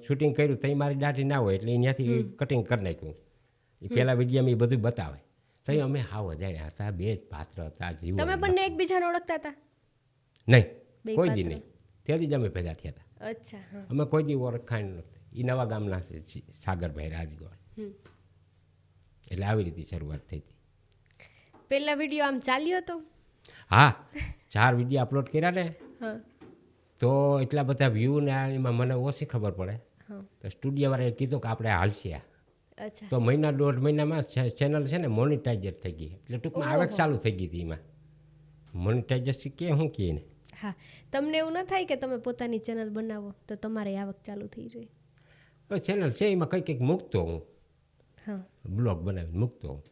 શૂટિંગ કર્યું તો મારી દાઢી ના હોય એટલે અહીંયાથી કટિંગ કરી નાખ્યું. એ પહેલાં વિડીયોમાં એ બધું બતાવે તો અમે હાવ અજાણ્યા હતા, બે જ પાત્ર હતા જીવો.
તમે બંને એકબીજાને ઓળખતા હતા?
નહીં,
બે
કોઈ દી
પાત્ર?
નહીં. તેથી જ અમે ભેગા થયા હતા.
અચ્છા, હા.
અમે કોઈ દી ઓળખાણ નથી. એ નવા ગામના છે સાગરભાઈ રાજગોળ. એટલે આવી રીતે શરૂઆત થઈ હતી.
પહેલા વિડીયો આમ ચાલ્યો હતો?
હા, 4 વિડીયો અપલોડ કર્યા ને
હા.
તો એટલા બધા વ્યૂ ને એમાં મને ઓછી ખબર પડે.
હા.
તો સ્ટુડિયોવાળાએ કીધું કે આપણે હાલશે આ.
અચ્છા.
તો મહિના 1.5 મહિનામાં ચેનલ છે ને મોનિટાઈઝર થઈ ગઈ. એટલે ટૂંકમાં આવક ચાલુ થઈ ગઈ હતી. એમાં મોનિટાઈઝર કે શું કહે ને.
હા, તમને એવું ન થાય કે તમે પોતાની ચેનલ બનાવો તો તમારે આવક ચાલુ થઈ જાય?
તો ચેનલ છે એમાં કંઈક કંઈક મૂકતો હું,
હા.
બ્લોગ બનાવીને મૂકતો હું.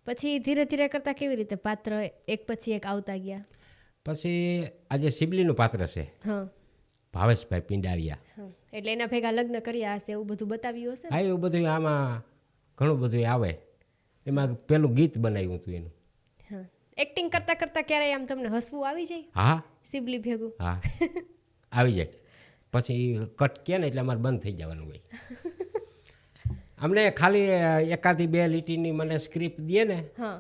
પછી ધીરે ધીરે કરતા કેવી રીતે પાત્ર એક પછી એક આવતા ગયા?
પછી આજે સિબલીનું પાત્ર છે,
હા.
ભાવેશભાઈ પિંડારિયા.
હા, એટલે એના ભેગા લગ્ન કર્યા હશે એવું બધું બતાવ્યું હશે ને?
હા, એવું બધું આમાં ઘણું બધું આવે. એમાં પેલું ગીત બનાવ્યું હતું એનું.
હા. એક્ટિંગ કરતા કરતા ક્યારેય આમ તમને હસવું આવી જાય?
હા,
સિબલી ભેગું?
હા, આવી જાય. પછી કટ કે ને એટલે અમારે બંધ થઈ જવાનું હોય. અમને ખાલી 1-2 લીટીની મને સ્ક્રિપ્ટ દે ને
હા.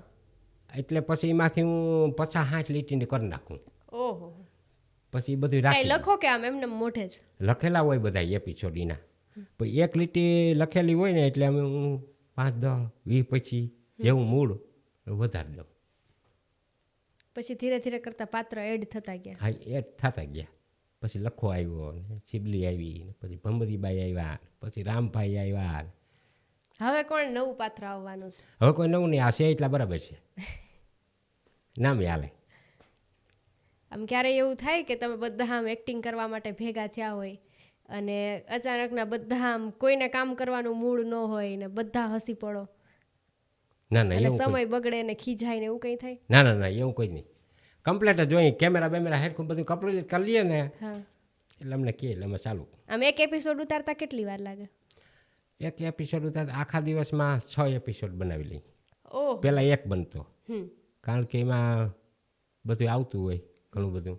એટલે પછી એમાંથી હું 50-60 લીટીની કરી નાખું.
ઓહો.
પછી બધું
કઈ
રાખી
લખો કે આમ એમને મોઢે જ?
લખેલા હોય બધા એપિસોડ એના. પછી 1 લીટી લખેલી હોય ને એટલે અમે હું 5, 10, 20 પછી જેવું મૂળ વધારી દઉં.
પછી ધીરે ધીરે કરતા પાત્ર એડ થતા ગયા?
હા, એ થતા ગયા. પછી લખો આવ્યો ને સિબલી આવી ને પછી ભમરીબાઈ આવ્યા, પછી રામભાઈ આવ્યા.
હવે કોણ નવું પાત્ર આવવાનું છે?
હવે કોઈ નવું નહીં, આ છે એટલા બરાબર છે. નામ હાલે.
આમ ક્યારેય એવું થાય કે તમે બધા આમ એક્ટિંગ કરવા માટે ભેગા થયા હોય અને અચાનકના બધા આમ કોઈને કામ કરવાનું મૂડ ન હોય ને બધા હસી પડો
ના ના
અને
એવું કોઈ,
સમય બગડે ને ખીજાય ને એવું કંઈ થાય?
ના ના ના એવું કોઈ નહીં. કમ્પ્લેટ જ જોઈએ. કેમેરા બેમેરા હેરખું બધું કમ્પ્લીટ કરી લઈએ ને
હા.
એટલે અમને કહે એટલે અમે ચાલુ.
આમ એક એપિસોડ ઉતારતા કેટલી વાર લાગે?
એક એપિસોડ ઉતાર આખા દિવસમાં 6 એપિસોડ બનાવી લઈ.
ઓહ.
પહેલાં 1 બનતો,
હમ.
કારણ કે એમાં બધું આવતું હોય ઘણું બધું.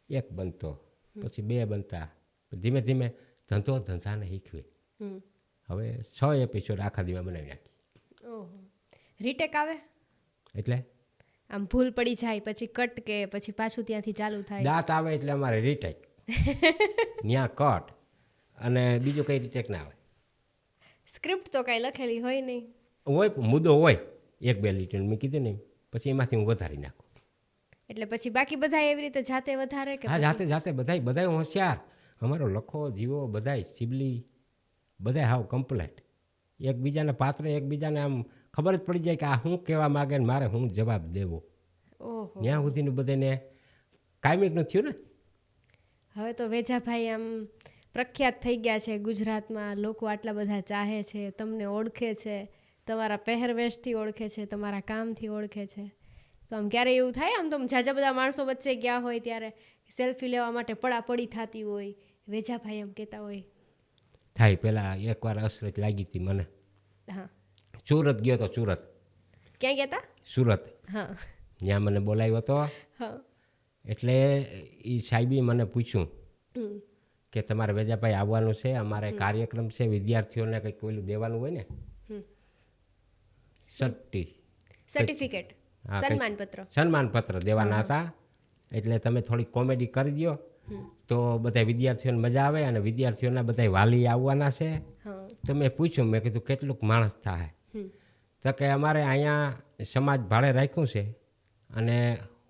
1 બનતો, પછી 2 બનતા. ધીમે ધીમે ધંધાને શીખવે. હવે 6 એપિસોડ આખા દિવસ બનાવી નાખી.
ઓહો. રીટેક આવે?
એટલે
આમ ભૂલ પડી જાય પછી કટ કે પછી પાછું ત્યાંથી ચાલુ થાય?
દાંત આવે એટલે અમારે રીટેક, ત્યાં કટ, અને બીજું કંઈ રીટેક ના આવે.
સ્ક્રિપ્ટ તો કાંઈ લખેલી હોય નહીં?
હોય, મુદ્દો હોય 1-2 લીટર મેં કીધું ને, પછી એમાંથી હું વધારી નાખું.
એટલે પછી બાકી બધા એવી રીતે જાતે વધારે કે
હા,
પછી?
જાતે બધાય હોશિયાર. અમારો લખો જીવો બધાય સિબલી બધાય હાવ કમ્પ્લેટ. એકબીજાના પાત્ર એકબીજાને આમ ખબર જ પડી જાય કે આ શું કહેવા માગે ને મારે શું જવાબ દેવો.
ઓહો.
ત્યાં સુધીનું બધાને કાયમિકનું થયું ને.
હવે તો વેજાભાઈ આમ પ્રખ્યાત થઈ ગયા છે ગુજરાતમાં. લોકો આટલા બધા ચાહે છે, તમને ઓળખે છે, તમારા પહેરવેશથી ઓળખે છે, તમારા કામથી ઓળખે છે. તો આમ ક્યારે એવું થાય આમ તો ઝાઝા બધા માણસો વચ્ચે ગયા હોય ત્યારે સેલ્ફી લેવા માટે પડાપડી થતી હોય, વેજાભાઈ એમ કહેતા હોય?
થાય. પહેલાં એકવાર અસરત લાગી હતી મને.
હા.
સુરત ગયો તો. સુરત?
ક્યાં ગયા હતા?
સુરત.
હા.
ત્યાં મને બોલાવ્યો હતો.
હા.
એટલે એ સાહેબે મને પૂછ્યું કે તમારે વેજાભાઈ આવવાનું છે, અમારે કાર્યક્રમ છે, વિદ્યાર્થીઓને કંઈક ઓલું દેવાનું હોય ને,
સર્ટિફિકેટ,
સન્માનપત્ર દેવાના હતા. એટલે તમે થોડી કોમેડી કરી દો તો બધા વિદ્યાર્થીઓને મજા આવે, અને વિદ્યાર્થીઓના બધા વાલી આવવાના છે. તો મેં પૂછ્યું, મેં કીધું કેટલુંક માણસ થાય? તો કે અમારે અહીંયા સમાજ ભાડે રાખ્યું છે અને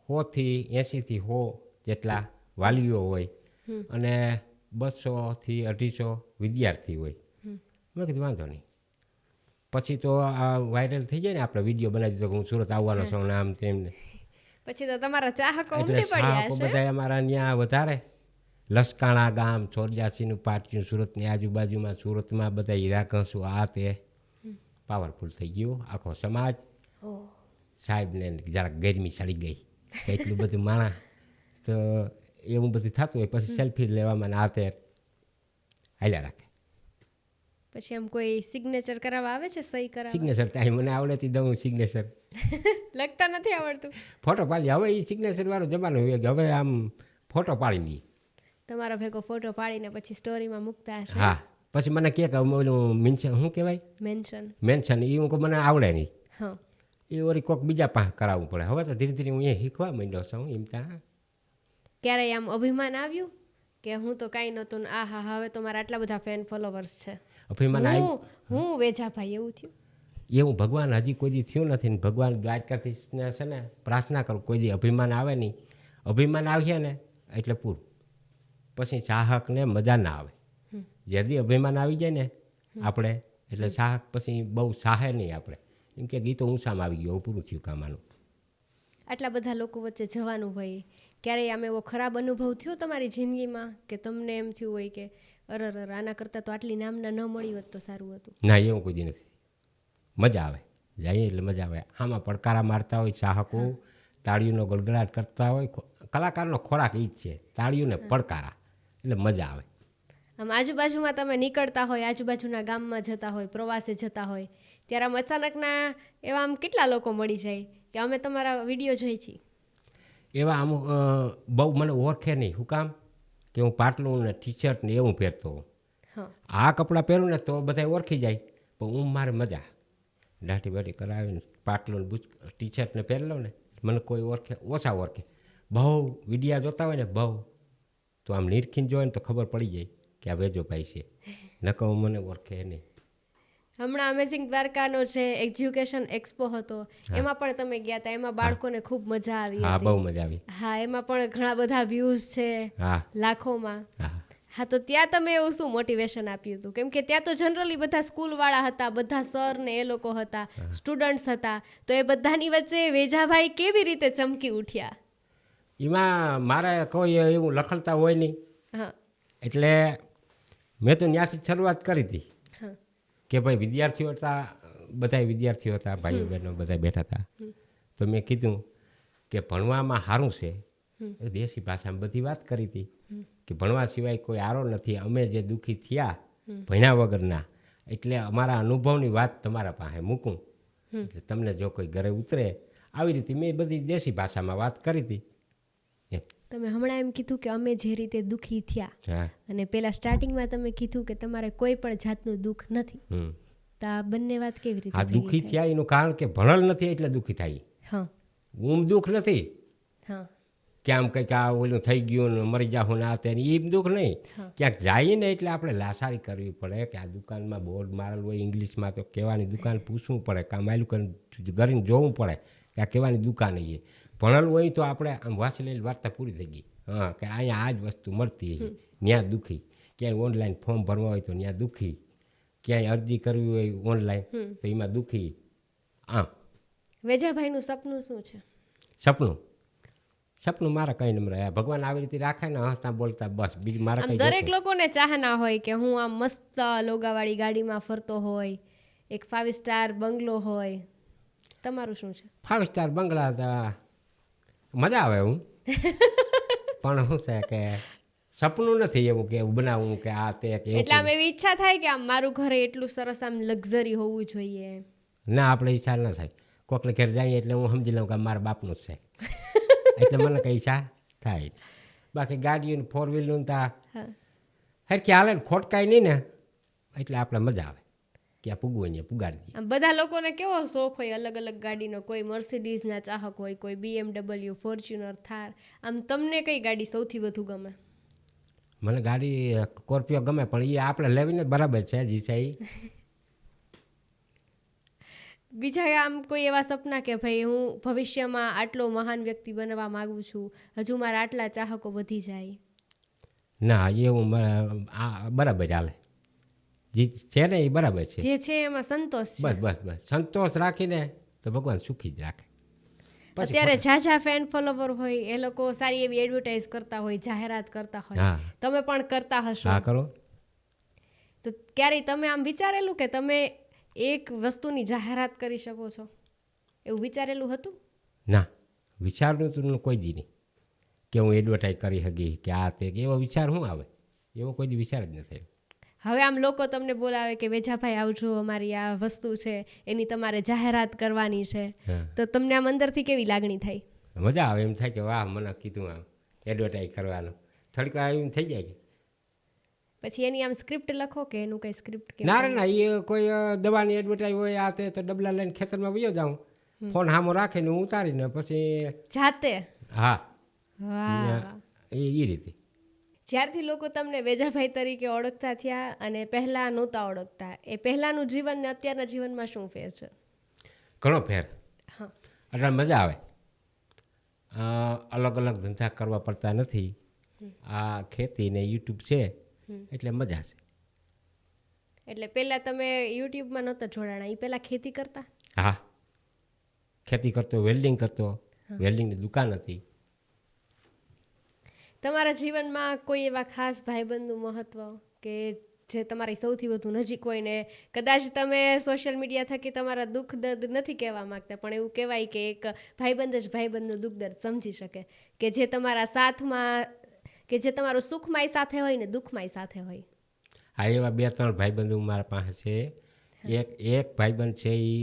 100 થી 80 થી 100 જેટલા વાલીઓ હોય અને 200 થી 250 વિદ્યાર્થી હોય. મેં કીધું વાંધો નહીં. પછી તો આ વાયરલ થઈ જાય ને, આપણે વિડીયો બનાવી દીધો કે હું સુરત આવવાનો છું ને આમ તેમને.
પછી તો તમારા ચાહકો
એટલે
ઉમટી પડ્યા
ચાહકો
હશે?
બધા અમારા ત્યાં વધારે. લસકાણા ગામ, ચોર્યાસીનું પાટિયું, સુરતની આજુબાજુમાં, સુરતમાં બધા હીરા ઘસું, આ તે પાવરફુલ થઈ ગયું આખો સમાજ. સાહેબને જરાક ગરમી ચડી ગઈ, એટલું બધું માણા. તો એવું બધું થતું હોય. પછી સેલ્ફી લેવામાં આ તે હાલ્યા રાખે.
પછી આમ કોઈ સિગ્નેચર કરાવવા આવે છે, સહી કરાવવા?
સિગ્નેચર ત્યાં મને આવડેથી દઉં સિગ્નેચર,
લખતા નથી આવડતું?
ફોટો પાડી. હવે એ સિગ્નેચર વાળો જમાનો હોય કે હવે આમ ફોટો પાડી લઈએ.
તમારો ભેગો ફોટો પાડીને પછી સ્ટોરીમાં મૂકતા હશે.
હા, પછી મને કે ઓલું મેન્શન શું કહેવાય, મેન્શન, એ હું મને આવડે નહીં.
હા,
એ વળી કોઈક બીજા પાસે કરાવવું પડે. હવે તો ધીરે ધીરે હું એ શીખવા માંડ્યો છું એમ ત્યાં.
ક્યારેય આમ અભિમાન આવ્યું કે હું તો કાંઈ નહોતું ને આ હા હવે તો મારા આટલા બધા ફેન ફોલોવર્સ છે,
અભિમાન આવ્યું?
હું વેજાભાઈ એવું થયું?
એવું ભગવાન હજી કોઈ દી થયું નથી ને. ભગવાન દ્વારકાધીશને છે ને પ્રાર્થના કરું કોઈ દી અભિમાન આવે નહીં. અભિમાન આવીએ ને એટલે પૂરું, પછી ચાહકને મજા ના આવે. જેથી અભિમાન આવી જાય ને આપણે એટલે ચાહક પછી બહુ ચાહે નહીં આપણે, એમ કે ગીતો ઊંચામાં આવી ગયો, પૂરું થયું કામનું.
આટલા બધા લોકો વચ્ચે જવાનું હોય, ક્યારેય આમ એવો ખરાબ અનુભવ થયો તમારી જિંદગીમાં કે તમને એમ થયું હોય કે અરર આના કરતાં તો આટલી નામના ન મળી હોત તો સારું હતું?
ના, એવું કોઈ દી નથી. મજા આવે, જઈએ એટલે મજા આવે. આમાં પડકારા મારતા હોય ચાહકો, તાળીઓનો ગળગળાટ કરતા હોય. કલાકારનો ખોરાક એ જ છે, તાળીઓને પડકારા, એટલે મજા આવે.
આમ આજુબાજુમાં તમે નીકળતા હોય, આજુબાજુના ગામમાં જતા હોય, પ્રવાસે જતા હોય, ત્યારે આમ અચાનકના એવા આમ કેટલા લોકો મળી જાય કે અમે તમારા વિડીયો જોઈ છીએ?
એવા અમુક બહુ મને ઓળખે નહીં. શું કામ કે હું પાટલું ને ટી શર્ટ ને એવું પહેરતો હોઉં. આ કપડાં પહેરું ને તો બધા ઓળખી જાય, પણ હું મારે મજા દાઢી બાઢી કરાવીને પાટલું ટી શર્ટ ને પહેરી લઉં ને મને કોઈ ઓળખે, ઓછા ઓળખે. બહુ વિડીયા જોતા હોય ને બહુ, તો આમ નિરખીને જોવે ને તો ખબર પડી જાય કે આ વેજોભાઈ છે, નકર મને ઓળખે નહીં.
હમણાં અમેઝિંગ દ્વારકાનો છે એજ્યુકેશન એક્સપો હતો, એમાં પણ તમે ગયા હતા, એમાં બાળકોને ખૂબ મજા આવી?
હા, બહુ મજા આવી.
હા, એમાં પણ ઘણા બધા વ્યૂઝ છે, લાખોમાં. હા, તો ત્યાં તમે એવું શું મોટિવેશન આપ્યું હતું? કેમ કે ત્યાં તો જનરલી બધા સ્કૂલવાળા હતા, બધા સર ને એ લોકો હતા, સ્ટુડન્ટ્સ હતા, તો એ બધાની વચ્ચે વેજાભાઈ કેવી રીતે ચમકી ઉઠ્યા?
એમાં મારે કોઈ એવું લખણતા હોય નહીં.
હા,
એટલે મેં તો ત્યાંથી શરૂઆત કરી હતી કે ભાઈ વિદ્યાર્થીઓ હતા, બધા વિદ્યાર્થીઓ હતા, ભાઈઓ બહેનો બધા બેઠા હતા. તો મેં કીધું કે ભણવામાં સારું છે, દેશી ભાષામાં બધી વાત કરી હતી કે ભણવા સિવાય કોઈ આરો નથી. અમે જે દુઃખી થયા ભણ્યા વગરના, એટલે અમારા અનુભવની વાત તમારા પાસે મૂકું, એટલે તમને જો કોઈ ઘરે ઉતરે, આવી રીતે મેં બધી દેશી ભાષામાં વાત કરી હતી.
તમે હમણાં એમ કીધું કે અમે જે રીતે દુઃખી થયા, અને પેલા સ્ટાર્ટિંગમાં તમે કીધું કે તમારે કોઈ પણ જાતનું દુઃખ નથી, તો આ બંને વાત કેવી રીતે?
આ દુઃખી થયા એનું કારણ કે ભણેલ નથી એટલે દુઃખી થાય.
હા,
દુઃખ નથી
હા,
કે આમ કંઈક આ ઓલું થઈ ગયું ને મરી જાઉં ને આ તે, એ દુઃખ નહીં. ક્યાંક જાય ને એટલે આપણે લાસારી કરવી પડે કે આ દુકાનમાં બોર્ડ મારેલું હોય ઇંગ્લિશમાં, તો કહેવાની દુકાન પૂછવું પડે, કાં માયલું કરીને ઘરીને જોવું પડે કે આ કહેવાની દુકાન એ. ભણેલું હોય તો આપણે આમ વાંચી લઈને વાર્તા પૂરી થઈ ગઈ. હા, કે અહીંયા આ જ વસ્તુ મળતી, ત્યાં દુઃખી. ક્યાંય ઓનલાઈન ફોર્મ ભરવા હોય તો ત્યાં દુઃખી, ક્યાંય અરજી કરવી હોય ઓનલાઈન તો એમાં દુઃખી. આમ
વેજાભાઈનું સપનું શું છે?
સપનું મારા કંઈ નહીં રહે, ભગવાન આવી રીતે રાખે ને હસતા બોલતા, બસ. બીજું મારા કંઈ.
દરેક લોકોને ચાહના હોય કે હું આમ મસ્ત લોગાવાળી ગાડીમાં ફરતો હોય, એક 5 સ્ટાર બંગલો હોય. તમારું શું છે?
5 સ્ટાર બંગલા મજા આવે હું પણ શું છે કે સપનું નથી એવું કે એવું બનાવવું કે આ તે.
એટલે આમ એવી ઈચ્છા થાય કે આમ મારું ઘરે એટલું સરસ આમ લક્ઝરી હોવું જોઈએ?
ના, આપણે ઈચ્છા ના થાય. કોકને ઘેર જઈએ એટલે હું સમજી લઉં કે મારા બાપનું જ છે, એટલે મને કઈ ઈચ્છા થાય. બાકી ગાડીઓને 4 વ્હીલનું તા હરખી હાલે ને ખોટકાય નહીં ને, એટલે આપણે મજા આવે કે આ પૂગવું ને પુગાડી દઈએ.
બધા લોકોને કેવો શોખ હોય અલગ અલગ ગાડીનો, કોઈ મર્સિડીઝના ચાહક હોય, કોઈ BMW, ફોર્ચ્યુનર, થાર. આમ તમને કઈ ગાડી સૌથી વધુ ગમે?
મને ગાડી સ્કોર્પિયો ગમે, પણ એ આપણે લેવીને બરાબર છે જી છે એ.
બીજા આમ કોઈ એવા સપના કે ભાઈ હું ભવિષ્યમાં આટલો મહાન વ્યક્તિ બનવા માંગુ છું, હજુ મારા આટલા ચાહકો વધી જાય?
ના, એવું બરાબર હાલે. જે છે ને એ બરાબર છે,
જે છે એમાં સંતોષ છે.
બસ સંતોષ રાખીને તો ભગવાન સુખી જ રાખે.
અત્યારે ઝાઝા ફેન ફોલોવર હોય એ લોકો સારી એવી એડવર્ટાઇઝ કરતા હોય, જાહેરાત કરતા હોય, તમે પણ કરતા હશો?
હા, કરો.
તો ક્યારેય તમે આમ વિચારેલું કે તમે એક વસ્તુની જાહેરાત કરી શકો છો, એવું વિચારેલું હતું?
ના, વિચારનું તો કોઈ દી નહીં કે હું એડવર્ટાઇઝ કરી શકી કે આ તે, એવો વિચાર શું આવે? એવો કોઈ દી વિચાર જ નથી.
હવે આમ લોકો તમને બોલાવે કે વેજાભાઈ આવજો, અમારી આ વસ્તુ છે એની તમારે જાહેરાત કરવાની છે,
હા.
તો તમને આમ અંદરથી કેવી લાગણી થાય?
મજા આવે, એમ થાય કે વાહ મને કીધું આમ એડવર્ટાઈઝ કરવાનું, થોડીક વાર એમ થઈ જાય કે
પછી એની આમ સ્ક્રિપ્ટ લખો કે એનું કંઈ સ્ક્રિપ્ટ કે
ના રે ના, એ કોઈ દવાની એડવર્ટાઈઝ હોય આ તે તો ડબલા લઈને ખેતરમાં વયો જાઉં, ફોન સામો રાખીને હું ઉતારીને પછી
જાતે?
હા
વાહ.
એ રીતે.
જ્યારથી લોકો તમને વેજાભાઈ તરીકે ઓળખતા થયા અને પહેલાં નહોતા ઓળખતા, એ પહેલાંનું જીવન ને અત્યારના જીવનમાં શું ફેર છે?
ઘણો ફેર.
હા.
એટલે મજા આવે. અલગ અલગ ધંધા કરવા પડતા નથી, આ ખેતી ને યુટ્યુબ છે એટલે મજા છે.
એટલે પહેલાં તમે યુટ્યુબમાં નહોતા જોડાણા, એ પહેલાં ખેતી કરતા?
હા, ખેતી કરતો, વેલ્ડિંગ કરતો, વેલ્ડિંગની દુકાન હતી.
તમારા જીવનમાં કોઈ એવા ખાસ ભાઈબંધનું મહત્વ કે જે તમારી સૌથી વધુ નજીક હોય ને કદાચ તમે સોશિયલ મીડિયા થકી તમારા દુઃખ દર્દ નથી કહેવા માગતા, પણ એવું કહેવાય કે એક ભાઈબંધ જ ભાઈબંધનું દુઃખ દર્દ સમજી શકે, કે જે તમારા સાથમાં, કે જે તમારું સુખમાંય સાથે હોય ને દુઃખમાંય સાથે હોય?
હા, એવા 2-3 ભાઈબંધો મારા પાસે છે. એક ભાઈબંધ છે એ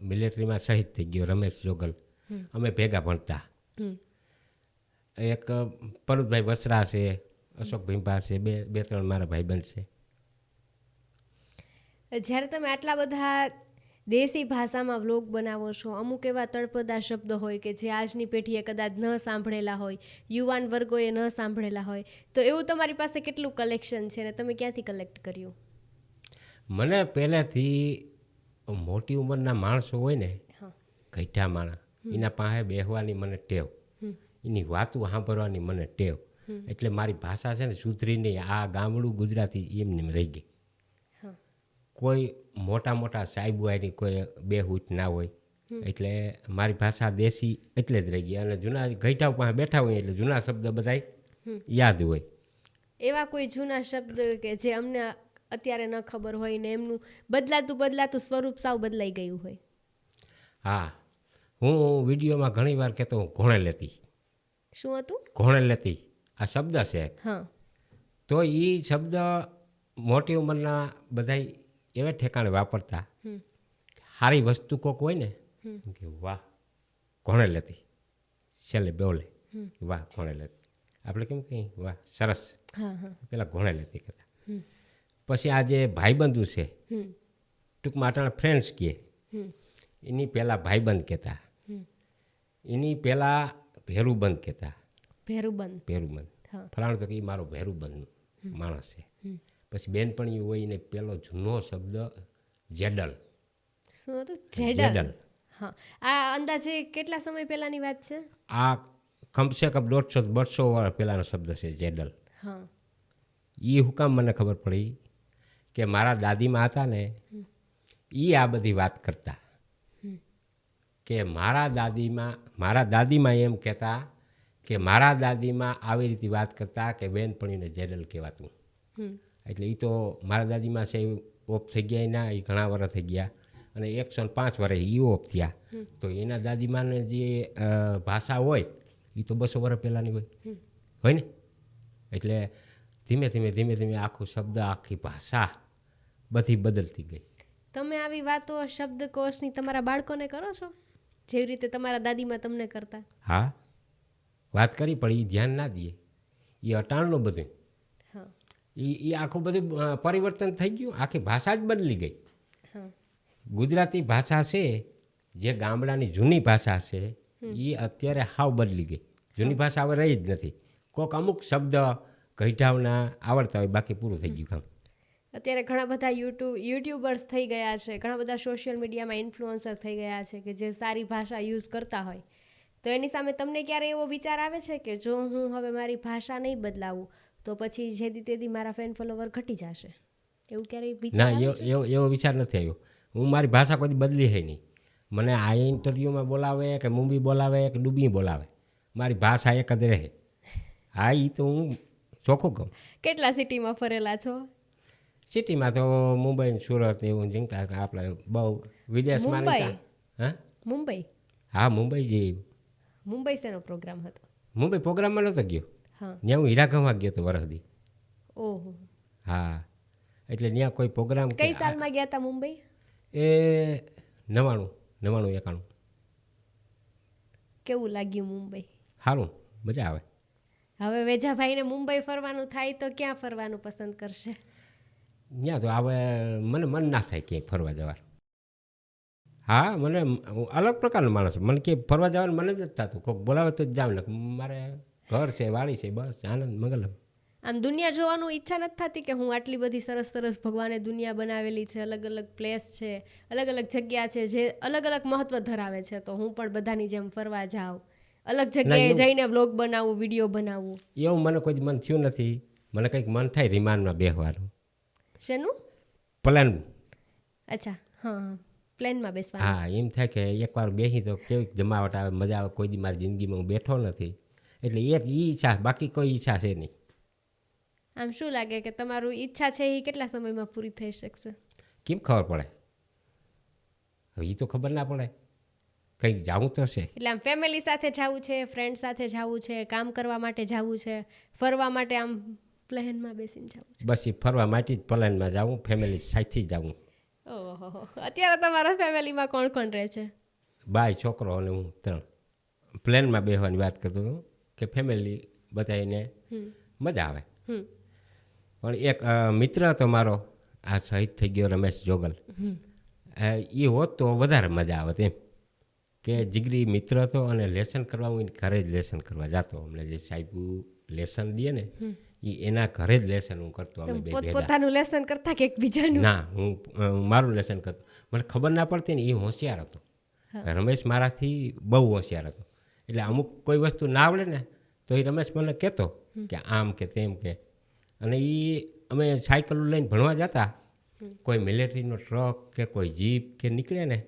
મિલિટરીમાં શહીદ થઈ ગયો, રમેશ જોગલ. અમે ભેગા ભણતા. એક પરુદભાઈ વસરા છે, અશોક ભીંભા છે, 2-3 મારા ભાઈબંધ છે.
જ્યારે તમે આટલા બધા દેશી ભાષામાં વ્લોગ બનાવો છો, અમુક એવા તળપદા શબ્દ હોય કે જે આજની પેઢીએ કદાચ ન સાંભળેલા હોય, યુવાન વર્ગોએ ન સાંભળેલા હોય, તો એવું તમારી પાસે કેટલું કલેક્શન છે ને તમે ક્યાંથી કલેક્ટ કર્યું?
મને પહેલેથી મોટી ઉંમરના માણસો હોય ને, ગઈઠા માણસ, એના પાસે બેસવાની મને ટેવ, એની વાતો સાંભળવાની મને ટેવ, એટલે મારી ભાષા છે ને સુધરી નહીં. આ ગામડું ગુજરાતી એમને રહી ગઈ. કોઈ મોટા મોટા સાહેબ હોય ની કોઈ બેહૂચ ના હોય, એટલે મારી ભાષા દેશી એટલે જ રહી ગઈ. અને જૂના ગઈઠા પાસે બેઠા હોય એટલે જૂના શબ્દ બધા યાદ હોય.
એવા કોઈ જૂના શબ્દ કે જે અમને અત્યારે ન ખબર હોય ને એમનું બદલાતું સ્વરૂપ સાવ બદલાઈ ગયું હોય?
હા, હું વિડીયોમાં ઘણી વાર કહેતો હું ઘોણે લેતી.
શું હતું?
ઘોણે લેતી આ શબ્દ છે.
હા.
તો એ શબ્દ મોટી ઉંમરના બધા એવા ઠેકાણે વાપરતા. સારી વસ્તુ કોક હોય ને કે વાહ ઘોણે લેતી, છેલ્લે બોલે વાહ ઘોણે લેતી. આપણે કેમ કહી વાહ સરસ, પેલા ઘોણે લેતી કહેતા. પછી આ જે ભાઈબંધુ છે, ટૂંકમાં અટાણે ફ્રેન્ડ્સ કહે, એની પહેલાં ભાઈબંધ કહેતા, એની પહેલાં ભેરુબંધ કહેતા. ભેરુબંધ ફલાણું તો કે એ મારો ભેરુબંધ માણસ છે. પછી બેનપણી હોય ને પેલો જૂનો શબ્દ જેડલ.
શું હતું? જેડલ. હા. આ અંદાજે કેટલા સમય પહેલાની વાત છે?
આ કમસે કમ 150-200 વર્ષ પહેલાંનો શબ્દ છે જેડલ.
હા.
એ હુકામ મને ખબર પડી કે મારા દાદીમાં હતા ને, એ આ બધી વાત કરતા કે મારા દાદીમાં એમ કહેતા કે મારા દાદીમાં આવી રીતે વાત કરતા કે બેનપણીને જેડલ કહેવાતું. એટલે એ તો મારા દાદીમાં છે ઓફ થઈ ગયા ના, એ ઘણા વર્ષ થઈ ગયા, અને 105 વર્ષ એ ઓફ થયા. તો એના દાદીમાને જે ભાષા હોય એ તો 200 વર્ષ પહેલાંની હોય ને. એટલે ધીમે ધીમે આખું શબ્દ, આખી ભાષા બધી બદલતી ગઈ.
તમે આવી વાતો શબ્દકોશની તમારા બાળકોને કરો છો જેવી રીતે તમારા દાદીમાં તમને કરતા?
હા, વાત કરી પણ એ ધ્યાન ના દે. એ અટાણનું બધું એ આખું બધું પરિવર્તન થઈ ગયું, આખી ભાષા જ બદલી ગઈ. ગુજરાતી ભાષા છે જે ગામડાની જૂની ભાષા છે એ અત્યારે હાવ બદલી ગઈ. જૂની ભાષા હવે રહી જ નથી. કોઈક અમુક શબ્દ ગઈઢાવના આવડતા હોય, બાકી પૂરું થઈ ગયું કામ.
અત્યારે ઘણા બધા યુટ્યુબર્સ થઈ ગયા છે, ઘણા બધા સોશિયલ મીડિયામાં ઇન્ફ્લુઅન્સર થઈ ગયા છે કે જે સારી ભાષા યુઝ કરતા હોય, તો એની સામે તમને ક્યારે એવો વિચાર આવે છે કે જો હું હવે મારી ભાષા નહીં બદલાવું તો પછી જેદી તેદી મારા ફેન ફોલોવર ઘટી જશે? એવું ક્યારેય વિચાર આવે છે?
ના, એવો વિચાર નથી આવ્યો. હું મારી ભાષા કોઈ બદલી છે નહીં. મને આ ઇન્ટરવ્યૂમાં બોલાવે કે મુંબઈ બોલાવે કે ડુબી બોલાવે, મારી ભાષા એક જ રહે. હા, એ તો હું ચોખ્ખું કહું.
કેટલા સિટીમાં ફરેલા છો?
સિટીમાં તો મુંબઈ, સુરત એવું જીંકા. આપણે બહુ વિદેશમાં નહીં. હા,
મુંબઈ?
હા, મુંબઈ જઈ.
મુંબઈ શેનો પ્રોગ્રામ હતો?
મુંબઈ પ્રોગ્રામમાં નહોતો ગયો.
હા,
ત્યાં હું હીરાગંજમાં ગયો હતો વરસદી.
ઓહો.
હા, એટલે ત્યાં કોઈ પ્રોગ્રામ
કઈ સાલમાં ગયા હતા મુંબઈ?
એ 91
કેવું લાગ્યું મુંબઈ?
સારું, મજા આવે.
હવે વેજાભાઈને મુંબઈ ફરવાનું થાય તો ક્યાં ફરવાનું પસંદ કરશે?
ત્યાં તો હવે મને મન ના થાય ક્યાંય ફરવા જવાનું. હા, મને હું અલગ પ્રકારનો માણસ છું. મને ક્યાંય ફરવા જવાનું મને જ થતું. કોઈક બોલાવે તો જ જાઉં ને મારે ઘર છે, વાડી છે, બસ આનંદ મંગલ.
આમ દુનિયા જોવાનું ઈચ્છા નથી થતી કે હું આટલી બધી સરસ સરસ ભગવાને દુનિયા બનાવેલી છે, અલગ અલગ પ્લેસ છે, અલગ અલગ જગ્યા છે જે અલગ અલગ મહત્વ ધરાવે છે, તો હું પણ બધાની જેમ ફરવા જાઉં, અલગ જગ્યાએ જઈને વ્લોગ બનાવું, વિડીયો બનાવું?
એવું મને કોઈ મન થયું નથી. મને કંઈક મન થાય રિમાન્ડમાં બેસવાનું.
શેનું?
પ્લાન.
અચ્છા, હા, પ્લેનમાં બેસવાનું.
હા, એમ થાય કે એકવાર બેસી તો કેવી જમાવટ આવે, મજા આવે. કોઈ દી મારી જિંદગીમાં હું બેઠો નથી, એટલે એક ઈચ્છા, બાકી કોઈ ઈચ્છા છે નહીં.
આમ શું લાગે કે તમારું ઈચ્છા છે એ કેટલા સમયમાં પૂરી થઈ શકશે?
કેમ ખબર પડે? હવે એ તો ખબર ના પડે. કંઈક જવું તો છે.
એટલે આમ ફેમિલી સાથે જવું છે, ફ્રેન્ડ સાથે જવું છે, કામ કરવા માટે જવું છે, ફરવા માટે આમ પ્લેનમાં બેસીને જવું છે?
બસ એ ફરવા માટે જ પ્લેનમાં જાઉં, ફેમિલી સાથે જાઉં.
ઓહો, અત્યારે તમારા ફેમિલીમાં કોણ કોણ રહે છે?
બાય, છોકરો અને હું 3. પ્લેનમાં બેસવાની વાત કરતો હતો કે ફેમિલી બધાને મજા આવે. પણ એક મિત્ર હતો મારો, આ શહીદ થઈ ગયો, રમેશ જોગલ. એ હોત તો વધારે મજા આવે એમ કે જીગરી મિત્ર હતો અને લેસન કરવા હું ઘરે જ લેસન કરવા જતો. અમને જે સાહેબ લેસન દે ને એ એના ઘરે જ લેસન હું કરતો. અમે બે
પોતાનું લેસન કરતા કે એકબીજાનું?
ના, હું મારું લેસન કરતો. મને ખબર ના પડતી ને, એ હોશિયાર હતો. રમેશ મારાથી બહુ હોશિયાર હતો. એટલે અમુક કોઈ વસ્તુ ના આવડે ને તો એ રમેશ મને કહેતો કે આમ કે તેમ કે. અને એ અમે સાયકલ લઈને ભણવા જતા, કોઈ મિલિટરીનો ટ્રક કે કોઈ જીપ કે નીકળે ને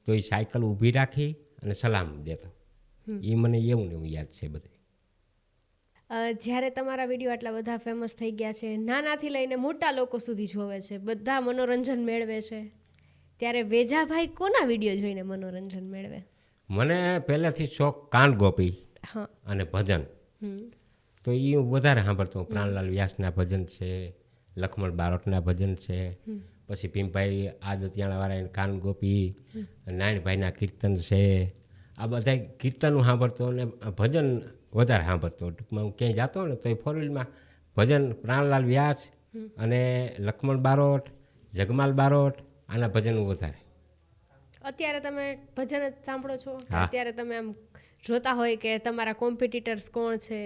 તો એ સાયકલ ઊભી રાખી અને સલામ દેતો. એ મને એવું ને એવું યાદ છે બધું.
જ્યારે તમારા વિડીયો આટલા બધા ફેમસ થઈ ગયા છે, નાનાથી લઈને મોટા લોકો સુધી જોવે છે, બધા મનોરંજન મેળવે છે, ત્યારે વેજાભાઈ કોના વિડીયો જોઈને મનોરંજન મેળવે?
મને પહેલાંથી શોખ કાન ગોપી અને ભજન. તો એ હું વધારે સાંભળતો. પ્રાણલાલ વ્યાસના ભજન છે, લખમણ બારોટના ભજન છે, પછી ભીમભાઈ આદતિયાણાવાળા કાન ગોપી, નારાયણભાઈના કીર્તન છે. આ બધા કીર્તનો સાંભળતો અને ભજન વધારે સાંભળતો. ટૂંકમાં હું ક્યાંય જતો ને તો એ 4 વ્હીલમાં ભજન પ્રાણલાલ વ્યાસ અને લખમણ બારોટ, જગમાલ બારોટ, આના ભજન વધારે.
અત્યારે તમે ભજન જ સાંભળો છો? અત્યારે તમે આમ જોતા હોય કે તમારા કોમ્પિટિટર્સ કોણ છે,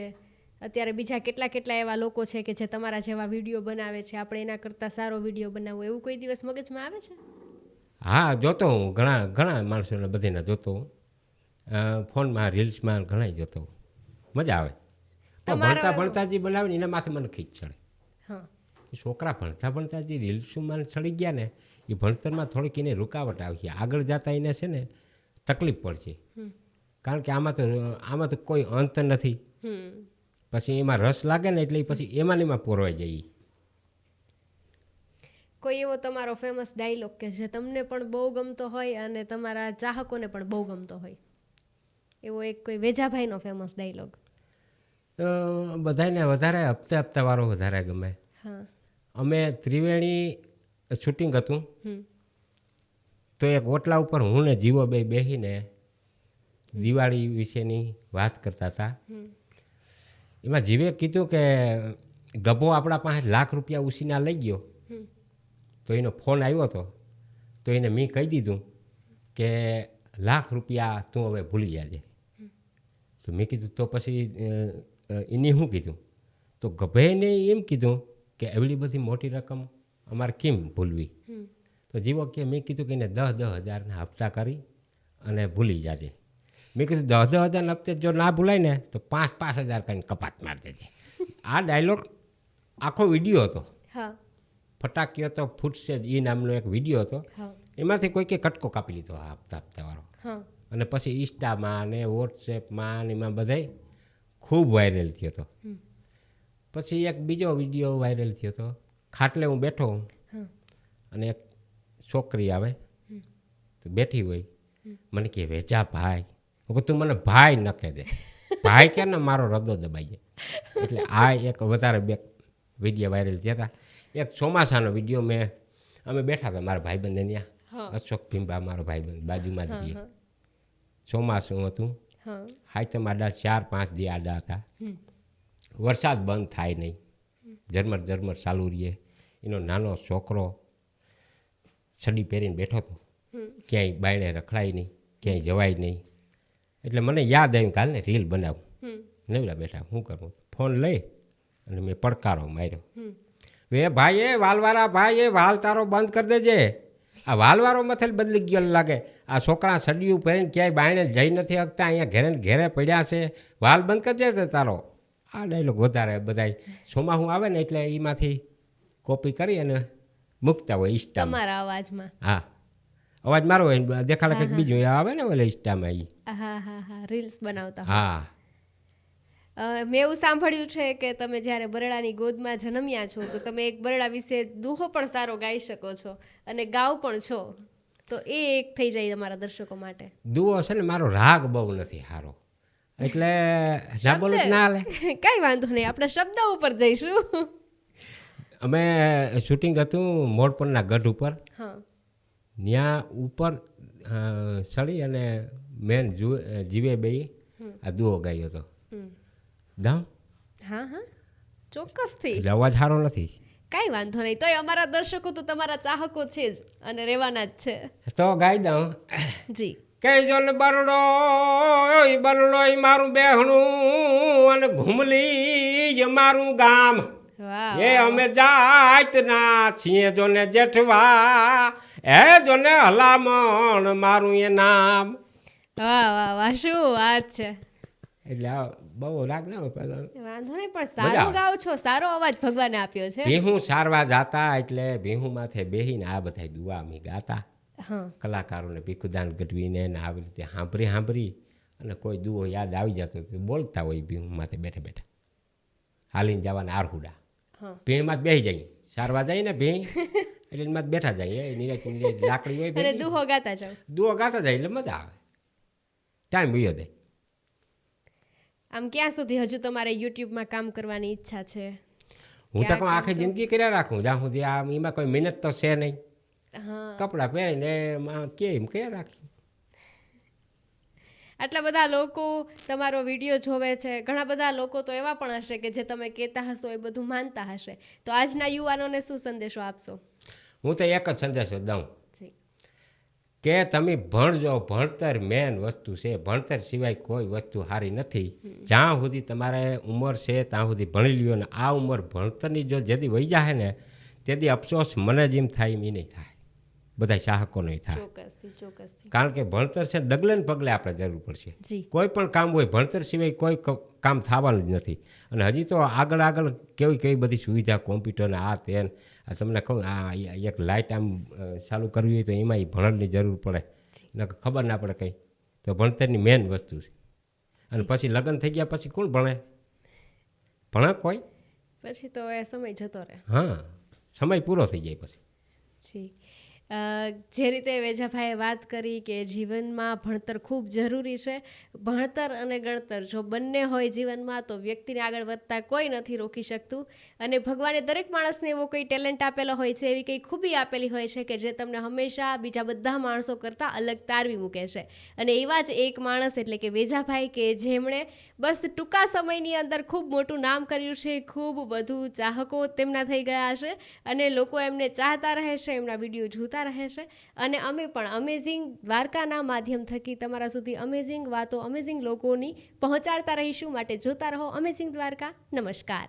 અત્યારે બીજા કેટલા એવા લોકો છે કે જે તમારા જેવા વિડીયો બનાવે છે, આપણે એના કરતાં સારો વિડીયો બનાવવો, એવું કોઈ દિવસ મગજમાં આવે છે?
હા, જોતો હું ઘણા માણસોને બધીને જોતો હું. ફોનમાં રીલ્સમાં ઘણા જોતો હું. મજા આવે. ભણતા જે બનાવે ને એના માથે મને ખીચ ચડે. છોકરા ભણતા જે રીલ્સમાં ચડી ગયા ને એ ભણતરમાં થોડીક એને રૂકાવટ આવશે. આગળ જતા એને છે ને તકલીફ પડશે. કારણ કે આમાં તો કોઈ અંત નથી. પછી એમાં રસ લાગે ને એટલે પછી એમાં પોરવાઈ જાય.
કોઈ એવો તમારો ફેમસ ડાયલોગ કે જે તમને પણ બહુ ગમતો હોય અને તમારા ચાહકોને પણ બહુ ગમતો હોય, એવો એક કોઈ વેજાભાઈનો ફેમસ ડાયલોગ?
બધાને વધારે હપ્તાવાળો વધારે ગમે. અમે ત્રિવેણી શૂટિંગ હતું તો એક ઓટલા ઉપર હું ને જીવો બેસીને દિવાળી વિશેની વાત કરતા હતા. એમાં જીવે કીધું કે ગભો આપણા પાસે ₹1,00,000 ઉછીના લઈ ગયો, તો એનો ફોન આવ્યો હતો, તો એને મેં કહી દીધું કે ₹1,00,000 તું હવે ભૂલી જાજે. તો મેં કીધું તો પછી એને શું કીધું? તો ગભેને એમ કીધું કે એવડી બધી મોટી રકમ અમારે કેમ ભૂલવી? તો જીવો કે મેં કીધું કે એને 10,000ના હપ્તા કરી અને ભૂલી જાજે. મેં કીધું 10,000ના હપ્તે જો ના ભૂલાય ને તો 5,000 કરીને કપાત મારી દેજે. આ ડાયલોગ આખો વિડીયો હતો. ફટાકીઓ તો ફૂટશે જ એ નામનો એક વિડીયો હતો. એમાંથી કોઈકે કટકો કાપી લીધો આ હપ્તાવાળો. અને પછી ઇન્સ્ટામાં ને વોટ્સએપમાં ને એમાં બધાય ખૂબ વાયરલ થયો હતો. પછી એક બીજો વિડીયો વાયરલ થયો હતો. ખાટલે હું બેઠો અને એક છોકરી આવે તો બેઠી હોય, મને કહે વેચા ભાઈ. તું મને ભાઈ ન કહે દે, ભાઈ કે ને મારો રદો દબાઈ જાય. એટલે આ એક વધારે વિડીયો વાયરલ થયા હતા. એક ચોમાસાનો વિડીયો અમે બેઠા હતા મારા ભાઈબંધને ત્યાં, અશોક ભીંબા મારો ભાઈબંધ બાજુમાં જ રહીએ. ચોમાસું હતું, હાઈતમ આડા 4-5 દી આડા હતા. વરસાદ બંધ થાય નહીં, ઝરમર ઝરમર ચાલુ રહીએ. એનો નાનો છોકરો છડી પહેરીને બેઠો હતો, ક્યાંય બાયણે રખડાય નહીં, ક્યાંય જવાય નહીં. એટલે મને યાદ આવ્યું કે હાલને રીલ બનાવું. નવરા બેઠા શું કરું, ફોન લઈ અને મેં પડકારો માર્યો, એ ભાઈ એ વાલવાળા ભાઈ એ વાલ તારો બંધ કરી દેજે. આ વાલવાળો મથલ બદલી ગયો લાગે. આ છોકરા સડિયું પહેરીને ક્યાંય બાયણે જઈ નથી શકતા, અહીંયા ઘેરે ને ઘેરે પડ્યા છે, વાલ બંધ કરી દે તારો. આ ડાયલોગ વધારે બધા સોમાહું આવે ને એટલે એમાંથી કોપી કરી અને મૂકતા હોય ઇન્સ્ટામાં.
તમારા અવાજમાં?
હા, અવાજ મારો હોય, દેખાડે કંઈક બીજું આવે ને ઓલે ઇન્સ્ટામાં એ.
હા, રીલ્સ બનાવતા.
હા,
મેં એવું સાંભળ્યું છે કે તમે જ્યારે બરડાની ગોદમાં જન્મ્યા છો તો તમે એક બરડા વિશે દુહો પણ સારો ગાઈ શકો છો અને ગાવ પણ છો, તો એ એક થઈ જાય તમારા દર્શકો માટે.
દુઓ છે ને મારો રાગ બહુ નથી સારો, એટલે ના બોલું ના હાલે.
કાંઈ વાંધો નહીં, આપણે શબ્દ ઉપર જઈશું.
અમે શૂટિંગ હતું મોડપરના ગઢ ઉપર. ત્યાં ઉપર ચડી અને મેન જીવે બે આ દુઓ ગાયો હતો. દામ
હા, ચોક્કસથી.
એટલે અવાજ સારો નથી.
કાંઈ વાંધો નહીં, તોય અમારા દર્શકો તો તમારા ચાહકો છે જ અને રહેવાના જ છે.
તો ગાઈ દઉં.
જી.
કહેજો ને બરડો બરડો મારું બેહણું અને ઘુમલી જ મારું ગામ. એ અમે જાતના છીએ જો ને જેઠવા, એ જો ને હલામણ મારું એ નામ.
વાહ, શું વાત છે.
એટલે બહુ રાગ ના હોય.
વાંધો નહીં, પણ સારું ગાવ છો, સારો અવાજ ભગવાને આપ્યો છે.
ભીહું સારવા જાતા એટલે ભીહું માથે બેહીને આ બધા દુઆ અમે ગાતા. કલાકારોને ભીખુદાન ગઢવીને આવી રીતે સાંભળી અને કોઈ દુઓ યાદ આવી જતો તો બોલતા હોય ભીહું માથે બેઠા બેઠા, હાલીને જવાના આરહુડા. ભીહમાં બેસી જાય, સારવા જાય ને ભી એટલે એમાં બેઠા જાય, લાકડી હોય,
દુહો ગાતા જાવ,
દુઓ ગાતા જાય એટલે મજા આવે. ટાઈમ વયો જાય.
આમ ક્યાં સુધી હજુ તમારે યુટ્યુબમાં કામ કરવાની ઈચ્છા છે?
હું તો આખી જિંદગી કર્યા રાખું, જ્યાં સુધી એમાં કોઈ મહેનત તો છે નહીં. કપડાં પહેરીને કેમ કર્યા રાખી.
આટલા બધા લોકો તમારો વિડીયો જોવે છે, ઘણા બધા લોકો તો એવા પણ હશે કે જે તમે કહેતા હશો એ બધું માનતા હશે, તો આજના યુવાનોને શું સંદેશો આપશો? હું
તો એક જ સંદેશો દઉં કે તમે ભણજો. ભણતર મેન વસ્તુ છે, ભણતર સિવાય કોઈ વસ્તુ સારી નથી. જ્યાં સુધી તમારે ઉંમર છે ત્યાં સુધી ભણી લ્યો ને આ ઉંમર ભણતરની જો જેથી વહી જાય ને તેથી અફસોસ મને જેમ થાય એમ નહીં થાય, બધા ચાહકો નહીં થાય. કારણ કે ભણતર છે ડગલે ને પગલે આપણે જરૂર પડશે. કોઈ પણ કામ હોય ભણતર સિવાય કોઈ કામ થવાનું જ નથી. અને હજી તો આગળ કેવી બધી સુવિધા કોમ્પ્યુટરને આ તેન, આ તમને કહું આ એક લાઇટ આમ ચાલુ કરવી હોય તો એમાં ભણતરની જરૂર પડે, ને ખબર ના પડે કંઈ. તો ભણતરની મેન વસ્તુ છે. અને પછી લગ્ન થઈ ગયા પછી કોણ ભણે? ભણે કોઈ?
પછી તો એ સમય જતો રહે.
હા, સમય પૂરો થઈ જાય પછી.
જે રીતે વેજાભાઈએ વાત કરી કે જીવનમાં ભણતર ખૂબ જરૂરી છે. ભણતર અને ગણતર જો બંને હોય જીવનમાં તો વ્યક્તિને આગળ વધતા કોઈ નથી રોકી શકતું. અને ભગવાને દરેક માણસને એવો કોઈ ટેલેન્ટ આપેલો હોય છે, એવી કંઈ ખૂબી આપેલી હોય છે કે જે તમને હંમેશા બીજા બધા માણસો કરતાં અલગ તારવી મૂકે છે. અને એવા જ એક માણસ એટલે કે વેજાભાઈ કે જેમણે બસ ટૂંકા સમયની અંદર ખૂબ મોટું નામ કર્યું છે, ખૂબ વધુ ચાહકો તેમના થઈ ગયા છે અને લોકો એમને ચાહતા રહે છે, એમના વિડીયો જોતા રહે છે. અને અમે પણ અમેઝિંગ દ્વારકાના માધ્યમ થકી તમારા સુધી અમેઝિંગ વાતો, અમેઝિંગ લોકોની પહોંચાડતા રહીશું. માટે જોતા રહો અમેઝિંગ દ્વારકા. નમસ્કાર.